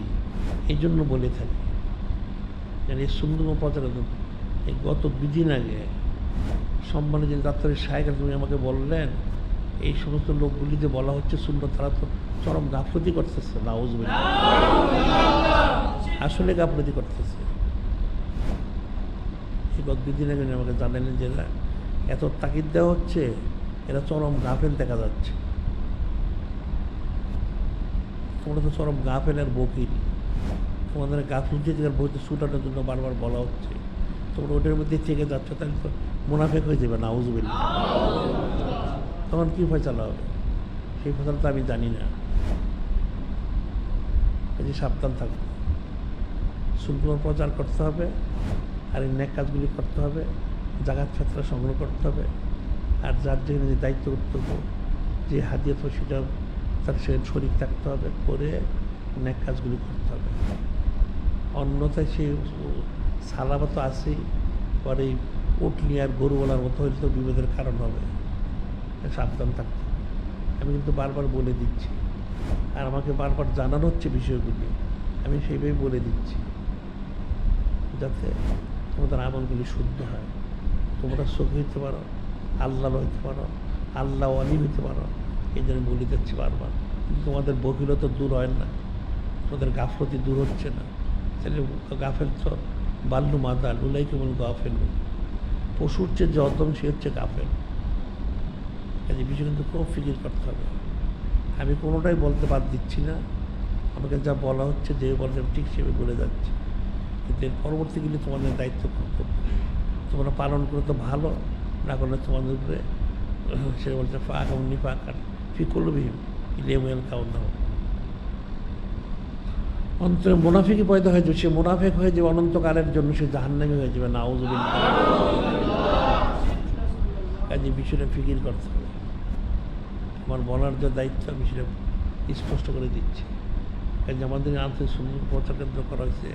এই জন্য বলে থাকি যেন এই সুন্দর প্রচারের। এই গত 2 দিন আগে সম্মানে যে ডাক্তারের সাহেব তুমি আমাকে বললেন, এই সমস্ত লোকগুলি যে বলা হচ্ছে সুন্দর, তারা তো চরম গাফলতি করতেছে। নাউযুবিল্লাহ। আসলে গাফলতি করতেছে। এই গত 2 দিন আগে আমাকে জানালেন যে এত তাকিদ দেওয়া হচ্ছে, এরা চরম গাফেল দেখা যাচ্ছে। তোমরা তো চরম গাফেল আর বকিল। তোমাদের গাফলতি বইতে ছুটানোর জন্য বারবার বলা হচ্ছে, তোমরা ওটার মধ্যে থেকে যাচ্ছ, তাহলে তো মুনাফেক হয়ে যাবে। নাউযুবিল্লাহ। তখন কী ফয়সালা হবে? সেই ফয়সালা তো আমি জানি না। এই যে সাবধান থাকবে, সুন্দর প্রচার করতে হবে, আর এই ন্যাক কাজগুলি করতে হবে, জাকাত ফিতরা সংগ্রহ করতে হবে। আর যার যেখানে যে দায়িত্ব কর্তব্য, যে হাদিয়া, তো সেটা তার সেখানে শরীক থাকতে হবে, করে ন্যাক কাজগুলি করতে হবে। অন্যথায় সে সালাবা তো আছেই, পরে উঠলি আর গরুওয়ালার মতো হলে তো বিপদের কারণ হবে। সাবধান থাকতে হবে। আমি কিন্তু বারবার বলে দিচ্ছি, আর আমাকে বারবার জানানো হচ্ছে বিষয়গুলি, আমি সেইভাবেই বলে দিচ্ছি, যাতে তোমাদের আমলগুলি শুদ্ধ হয়, তোমরা সুখী হইতে পারো, আল্লাহ হইতে পারো, আল্লাহ ওয়ালি হইতে পারো। এই জন্য বলে যাচ্ছি বারবার। কিন্তু তোমাদের বকিলতা দূর হয় না, তোমাদের গাফলতি দূর হচ্ছে না। তাহলে গাফেল তো বাল্লু মাদাল উলাই কেমন গাফেল, পশুর চেয়ে যে অদম সে হচ্ছে গাফেল। কাজে বিষয় কিন্তু খুব ফিকির করতে হবে। আমি কোনোটাই বলতে বাদ দিচ্ছি না, আমাকে যা বলা হচ্ছে, যে বলে ঠিক সেভাবে বলে যাচ্ছি। কিন্তু এর পরবর্তীগুলি তোমাদের দায়িত্ব কর্তব্য, তোমরা পালন করে তো ভালো, না করলে তোমাদের উপরে সে বলছে ফাঁকাউনি ফাঁকার ফিকুলবিহীন ইলেমুয়াল খাওয়ান না। অন্তরে মুনাফিকই পয়দা হয়ে যাবে, সে মুনাফিক হয়ে যাবে অনন্তকালের জন্য, সে জাহান্নামী হয়ে যাবে। নাউযুবিল্লাহ। কাজে বিষয়টা ফিকির করতে হবে। আমার বলার যে দায়িত্ব, আমি সেটা স্পষ্ট করে দিচ্ছি। কাজে আমাদের আন্তরিক সুন্দর প্রচার কেন্দ্র করা হয়েছে,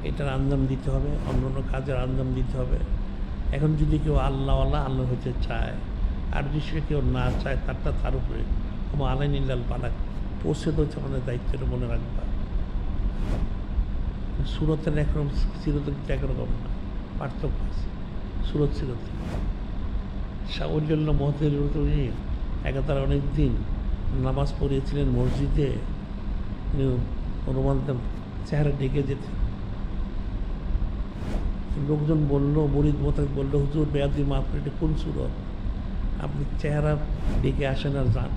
এটার আঞ্জাম দিতে হবে, অন্য অন্য কাজের আঞ্জাম দিতে হবে। এখন যদি কেউ আল্লাহওয়ালা আল্লাহ হইতে চায়, আর যদি সে কেউ না চায়, তার উপরে আমার আলাইনিল্লাল বালাক পৌঁছে দিচ্ছে আমাদের দায়িত্বটা মনে রাখবা। সুরতের একরকম, সিরতের একরকম না, পার্থক্য আছে। সুরত ছিল। শাহুল্লাহ মহতের উনি একাধারে অনেক দিন নামাজ পড়িয়েছিলেন মসজিদে। অনুমান চেহারা ডেকে যেতেন। লোকজন বললো, মরিদ মোতাবেক বললো, হুজুর বেয়াদি মাফ করে, এটা কোন সুরত, আপনি চেহারা ডেকে আসেন আর যান।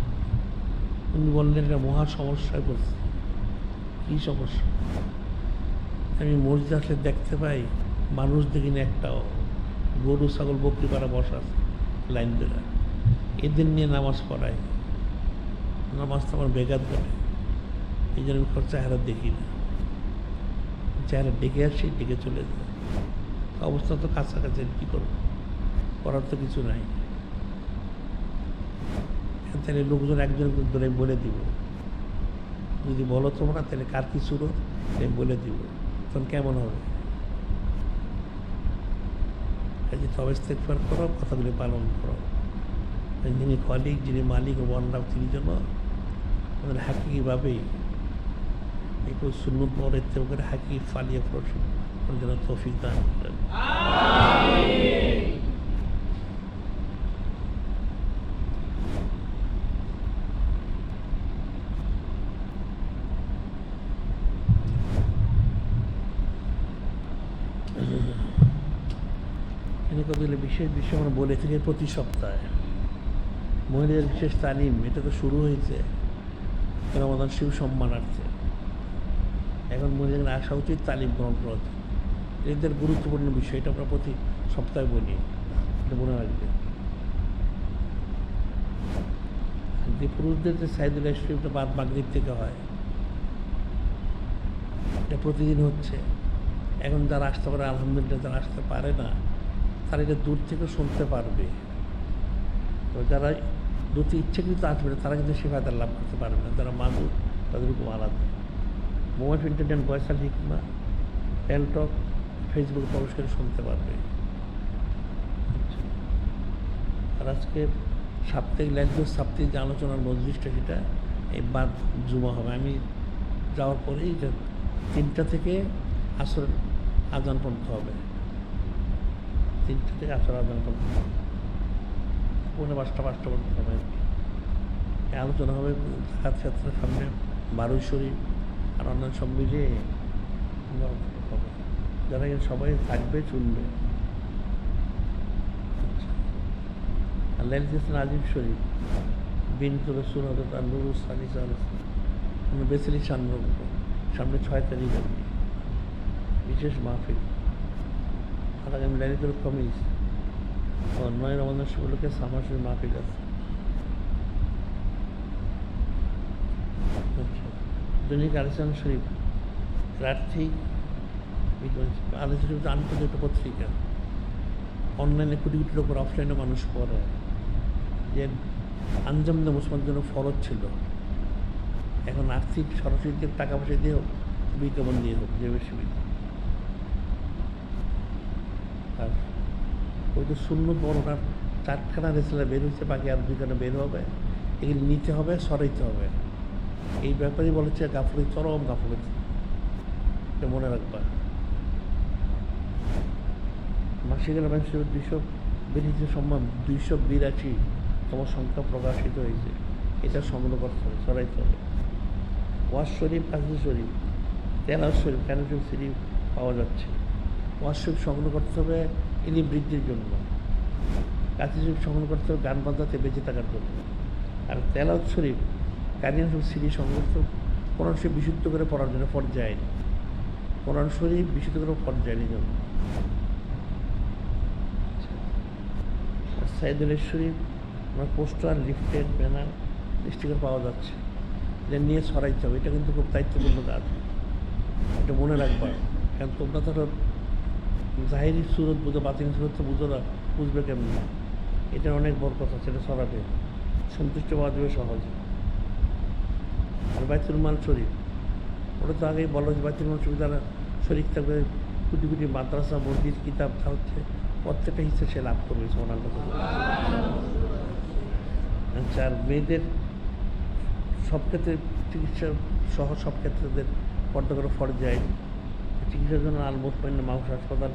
উনি বললেন এটা মহা সমস্যায় পড়ছে। কী সমস্যা? আমি মসজিদ আসলে দেখতে পাই মানুষ দেখিনি একটাও, গরু ছাগল বকরি পাড়া বসা আছে লাইন ধরে, এদের নিয়ে নামাজ পড়ায়। নামাজ তো আমার বেগাত করে, এই জন্য আমি চেহারা দেখি না, চেহারা ডেকে আসি, ডেকে চলে যায়। অবস্থা তো কাছাকাছি, কী করবো, করার তো কিছু নাই। তাহলে লোকজন একজনকে ধরে বলে দিব, যদি বলো তোমরা তাহলে কার কি সুরত বলে দিব, তখন কেমন হবে? কাজে তবে ইস্তেগফার করো, কথাগুলি পালন করো। যিনি খলিক, যিনি মালিক ও বন্ডাব, তিনি যেন আমাদের হাকিভাবেই একটু সুন্নত পরে করে হাকি ফালিয়ে প্রশ্ন যেন তৌফিক দান করেন। কতগুলো বিশেষ বিষয় আমরা বলে থাকি প্রতি সপ্তাহে। মহিলাদের বিশেষ তালিম, এটা তো শুরু হয়েছে রমাদান শিব সম্মানার্থে। এখন মহিলাদের আসা উচিত তালিম গ্রহণ করা উচিত। এদের গুরুত্বপূর্ণ বিষয়, এটা আমরা প্রতি সপ্তাহে বলি, এটা মনে রাখবে। যে পুরুষদের যে সাইদুল শরীফটা বাদ মাগরিব থেকে হয়, এটা প্রতিদিন হচ্ছে। এখন যারা আসতে পারে আলহামদুলিল্লাহ, যারা আসতে পারে না তারা এটা দূর থেকে শুনতে পারবে। তো যারা দুটি ইচ্ছাকৃত আসবে না তারা কিন্তু সেবাদার লাভ করতে পারবে না। যারা মানুষ তাদের খুব আলাদা। মোবাইল ইন্টারনেট বয়সাল হিকমা টেলটক ফেসবুকে প্রবেশ করে শুনতে পারবে। আর আজকে সাপ্তাহিক ল্যাঙ্গুয়েজ সাপ্তাহিক যে আলোচনার মজলিসটা, সেটা এই বাদ জুমা হবে। আমি যাওয়ার পরেই 3টা থেকে আসর আজান পর্যন্ত হবে, 3টা থেকে আসর আজান পর্যন্ত, 5:45 পর্যন্ত হবে। এই আলোচনা হবে জাকাত ক্ষেত্রের সামনে, বারুই শরীফ আর অন্যান্য সব মিলিয়ে হবে। যারা সবাই থাকবে, শুনবে। আর লাইলাতুল আজিম শরীফ বিনতে রাসূল হযরত নূরুস সালিসা বেসিলি সামনে 6 তারিখ বিশেষ মাহফিল। আর আগামী লাইলাতুল খামিস ও 9 রমজান শুভলকে সামাসের মাহফিল আছে। দৈনিক আলিসান শরীফ আর্থিক আলিসান শরীফ আন্তর্জাতিক একটা পত্রিকা, অনলাইনে কোটি কোটি লোকের, অফলাইনে মানুষ পড়ে। যে আঞ্জাম দে মুসলমানদের জন্য ফরজ ছিল, এখন আর্থিক সরাসরি টাকা পয়সা দিয়ে হোক, বিজ্ঞাপন দিয়ে হোক, যে বেশি আর ওই তো শূন্য বড়টার 4খানা রেসেলা বের হয়েছে, বাকি আর 2খানা বের হবে। এগুলি নিতে হবে, সরাইতে হবে। এই ব্যাপারেই বলেছে গাফলতি, চরম গাফলতি, এটা মনে রাখবা। মাসিক রামায়ণ 200 বেরিয়েছে, সম্মান 282তম সংখ্যা প্রকাশিত হয়েছে। এটা সংগ্রহ করতে হবে, সরাইতে হবে। ওয়াজ শরীফ, কাজী শরীফ, তেলাওয়াত শরীফ, কানুন শরীফ পাওয়া যাচ্ছে। ওয়াজ শরীফ সংগ্রহ করতে হবে ইনি বৃদ্ধির জন্য, কাজী শরীফ সংগ্রহ করতে হবে গান বাজাতে বেঁচে থাকার জন্য। আর তেলাওয়াত শরীফ, কানুন শরীফ সংগ্রহ করতে কোরআন শরীফ বিশুদ্ধ করে পড়ার জন্য, পর্যায়নি কোরআন শরীফ বিশুদ্ধ করে পর্যায়নি জন্য। সাইদুল শরীফ আমার পোস্টার, লিফটেড, ব্যানার, স্টিকার পাওয়া যাচ্ছে, এটা নিয়ে সরাইতে হবে। এটা কিন্তু খুব দায়িত্বপূর্ণ কাজ, এটা মনে রাখবা। কারণ তোমরা ধরো জাহিরি সুরত বুঝো, বাতিনি সুরত তো বুঝো না, বুঝবে কেমন। এটার অনেক বড় কথা, সেটা সরাবে, সন্তুষ্ট পাওয়া যাবে সহজে। আর বাইতুল মাল শরীফ, ওটা তো আগেই বলো যে বাইতুল মাল শরীফ যারা শরীফ থাকবে, কোটি কোটি মাদ্রাসা, মসজিদ, কিতাব হচ্ছে, প্রত্যেকটা হিসেবে সে লাভ করবে। আচ্ছা, আর মেয়েদের সব ক্ষেত্রে চিকিৎসা সহ সব ক্ষেত্রে পর্দা করে ফরজ যায়। চিকিৎসার জন্য আল মুতমাইন্না মাউস হাসপাতাল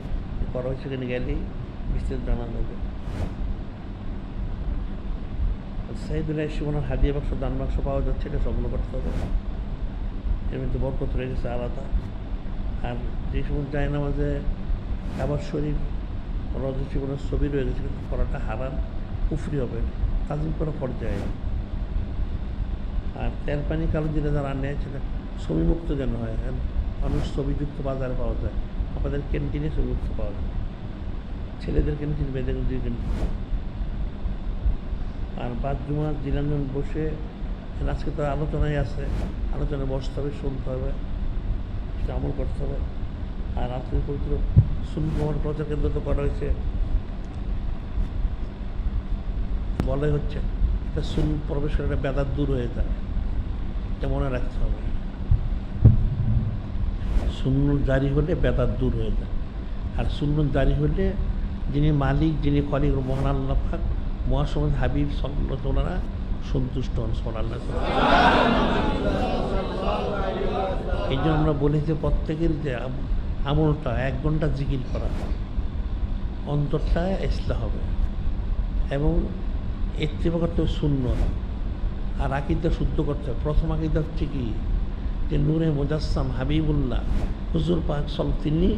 করা হয়েছে, সেখানে গেলেই বিস্তারিত জানা যাবে। সাইদুল ইসলামের হাদিয়া বাক্স দান বাক্স পাওয়া যাচ্ছে, এটা সংগ্রহ করতে হবে। এর মধ্যে বরকত রয়ে গেছে আলাদা। আর যে সময় যায় না মাঝে কাবার শরীফ রজ জীবনের ছবি রয়ে গেছে, কিন্তু করাটা হারাম, কুফরি হবে, তাজিম করা পর্যায়ে। আর তেল পানি কালো দিলে যারা নেয় সেটা ছবিমুক্ত যেন হয়, মানুষ ছবিযুক্ত বাজারে পাওয়া যায়, আমাদের ক্যান্টিনে ছবিমুক্ত পাওয়া যায়, ছেলেদের ক্যান্টিন, মেয়েদের ক্যান্টিন। আর বাদজুমা জিলানজন বসে, আজকে তো আলোচনায় আছে, আলোচনায় বসতে হবে, শুনতে হবে, সেটা আমল করতে হবে। আর আজকে পবিত্র সুন্নাহ প্রচার কেন্দ্র তো করা হয়েছে, বলাই হচ্ছে এটা প্রবেশ করে একটা বেদাত দূর হয়ে যায়, এটা মনে রাখতে হবে। সুন্নত জারি হলে বেদাত দূর হয়ে যায়। আর সুন্নত জারি হলে যিনি মালিক, যিনি খলিক, মহান আল্লাহ পাক, মহাসমাজ হাবিব সাল্লাল্লাহু আলাইহি সন্তুষ্ট হন। সাল্লাল্লাহু আলাইহি। এই জন্য আমরা বলি যে প্রত্যেকের যে আমলটা 1 ঘন্টা জিকির করা, অন্তরটা ইসলাহ হবে, এবং ইত্তিবা করতে হবে সুন্নত। আর আকীদা শুদ্ধ করতে হবে। প্রথম আকীদা হচ্ছে কি, যে নূরে মুজাসসাম হাবিবুল্লাহ হুজুর পাক তিনি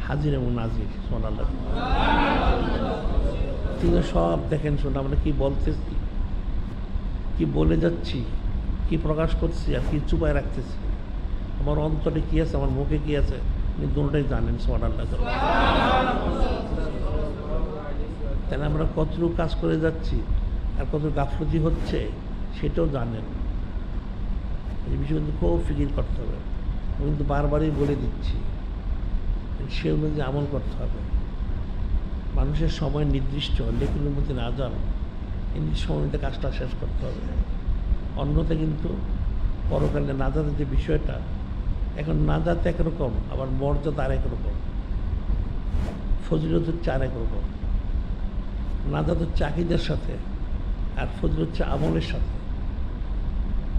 হাজির এবং নাজির। সাল্লাল্লাহু আলাইহি। তিনি সব দেখেন, শোন আমরা কি বলতেছি, কি বলে যাচ্ছি, কি প্রকাশ করছি, আর কি চুপায় রাখতেছি, আমার অন্তরে কি আছে, আমার মুখে কি আছে, উনি দুটোটাই জানেন। সুবহানাল্লাহ। তাহলে আমরা কতটুকু কাজ করে যাচ্ছি আর কত গাফলতি হচ্ছে সেটাও জানেন। এই বিষয়ে কিন্তু খুব ফিকির করতে হবে। আমি কিন্তু বারবারই বলে দিচ্ছি, সে অনুযায়ী আমল করতে হবে। মানুষের সময় নির্দিষ্ট, লেখুনের মধ্যে না যান, এই সময়তে কাজটা শেষ করতে হবে। অন্যতে কিন্তু পরকালে নাজাতের যে বিষয়টা, এখন নাজাত একরকম, আবার মর্যাদা আরেক রকম, ফজিলত হচ্ছে আরেক রকম। নাজাত হচ্ছে আকীদার সাথে, আর ফজিলত হচ্ছে আমলের সাথে।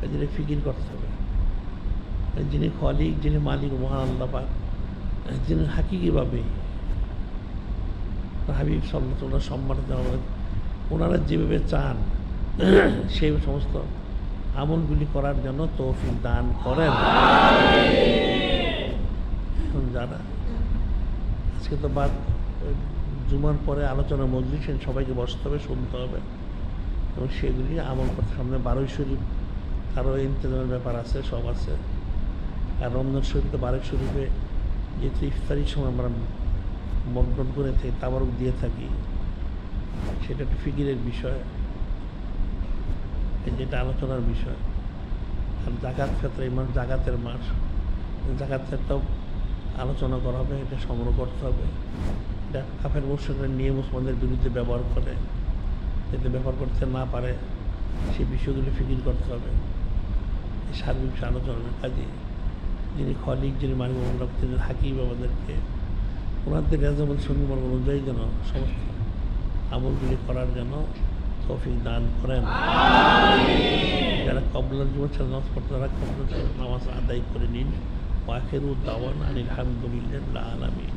এই জন্য ফিকির করতে হবে। যিনি খলিক, যিনি মালিক, মহান আল্লাহ পাক, যিনি হাকিকিভাবে হাবিব সাল্লাল্লাহু আলাইহি সম্মানিত, ওনারা যেভাবে চান সেই সমস্ত আমলগুলি করার জন্য তৌফিক দান করেন। এখন যারা আজকে তো বাদ জুমার পরে আলোচনা মজলিস, সবাইকে বসতে হবে, শুনতে হবে, এবং সেগুলি আমল করতে। সামনে 12 শরীফ, আরও ইন্তজামের ব্যাপার আছে, সব আছে। আর রমজান শরীফে 12 শরীফে যেহেতু ইফতারির সময় আমরা বন্টন করে থাকি, তাবারক দিয়ে থাকি, সেটা একটা ফিকিরের বিষয়, যেটা আলোচনার বিষয়। আর জাকাত ক্ষেত্রে এই মাস জাকাতের মাস, জাকাত ক্ষেত্রেও আলোচনা করা হবে, এটা সংগ্রহ করতে হবে। এটা কাফের মুশরিকরা নিয়ে মুসলমানদের বিরুদ্ধে ব্যবহার করে, যাতে ব্যবহার করতে না পারে সেই বিষয়গুলি ফিকির করতে হবে। এই সার্বিক আলোচনার কাজে যিনি খলিক, যিনি মালিক, তিনি হাকিম, আমাদেরকে ওনাদের রেজামত সুন্নাহ অনুযায়ী যেন সমস্ত আমলগুলি করার জন্য তৌফিক দান করেন। যারা কবলার জীবন ছেড়ে নামাজ পড়তে, তারা কবলার নামাজ আদায় করে নিন। ওয়া আখিরু দাওয়ানা আনিল হামদুলিল্লাহি রাব্বিল আলামিন।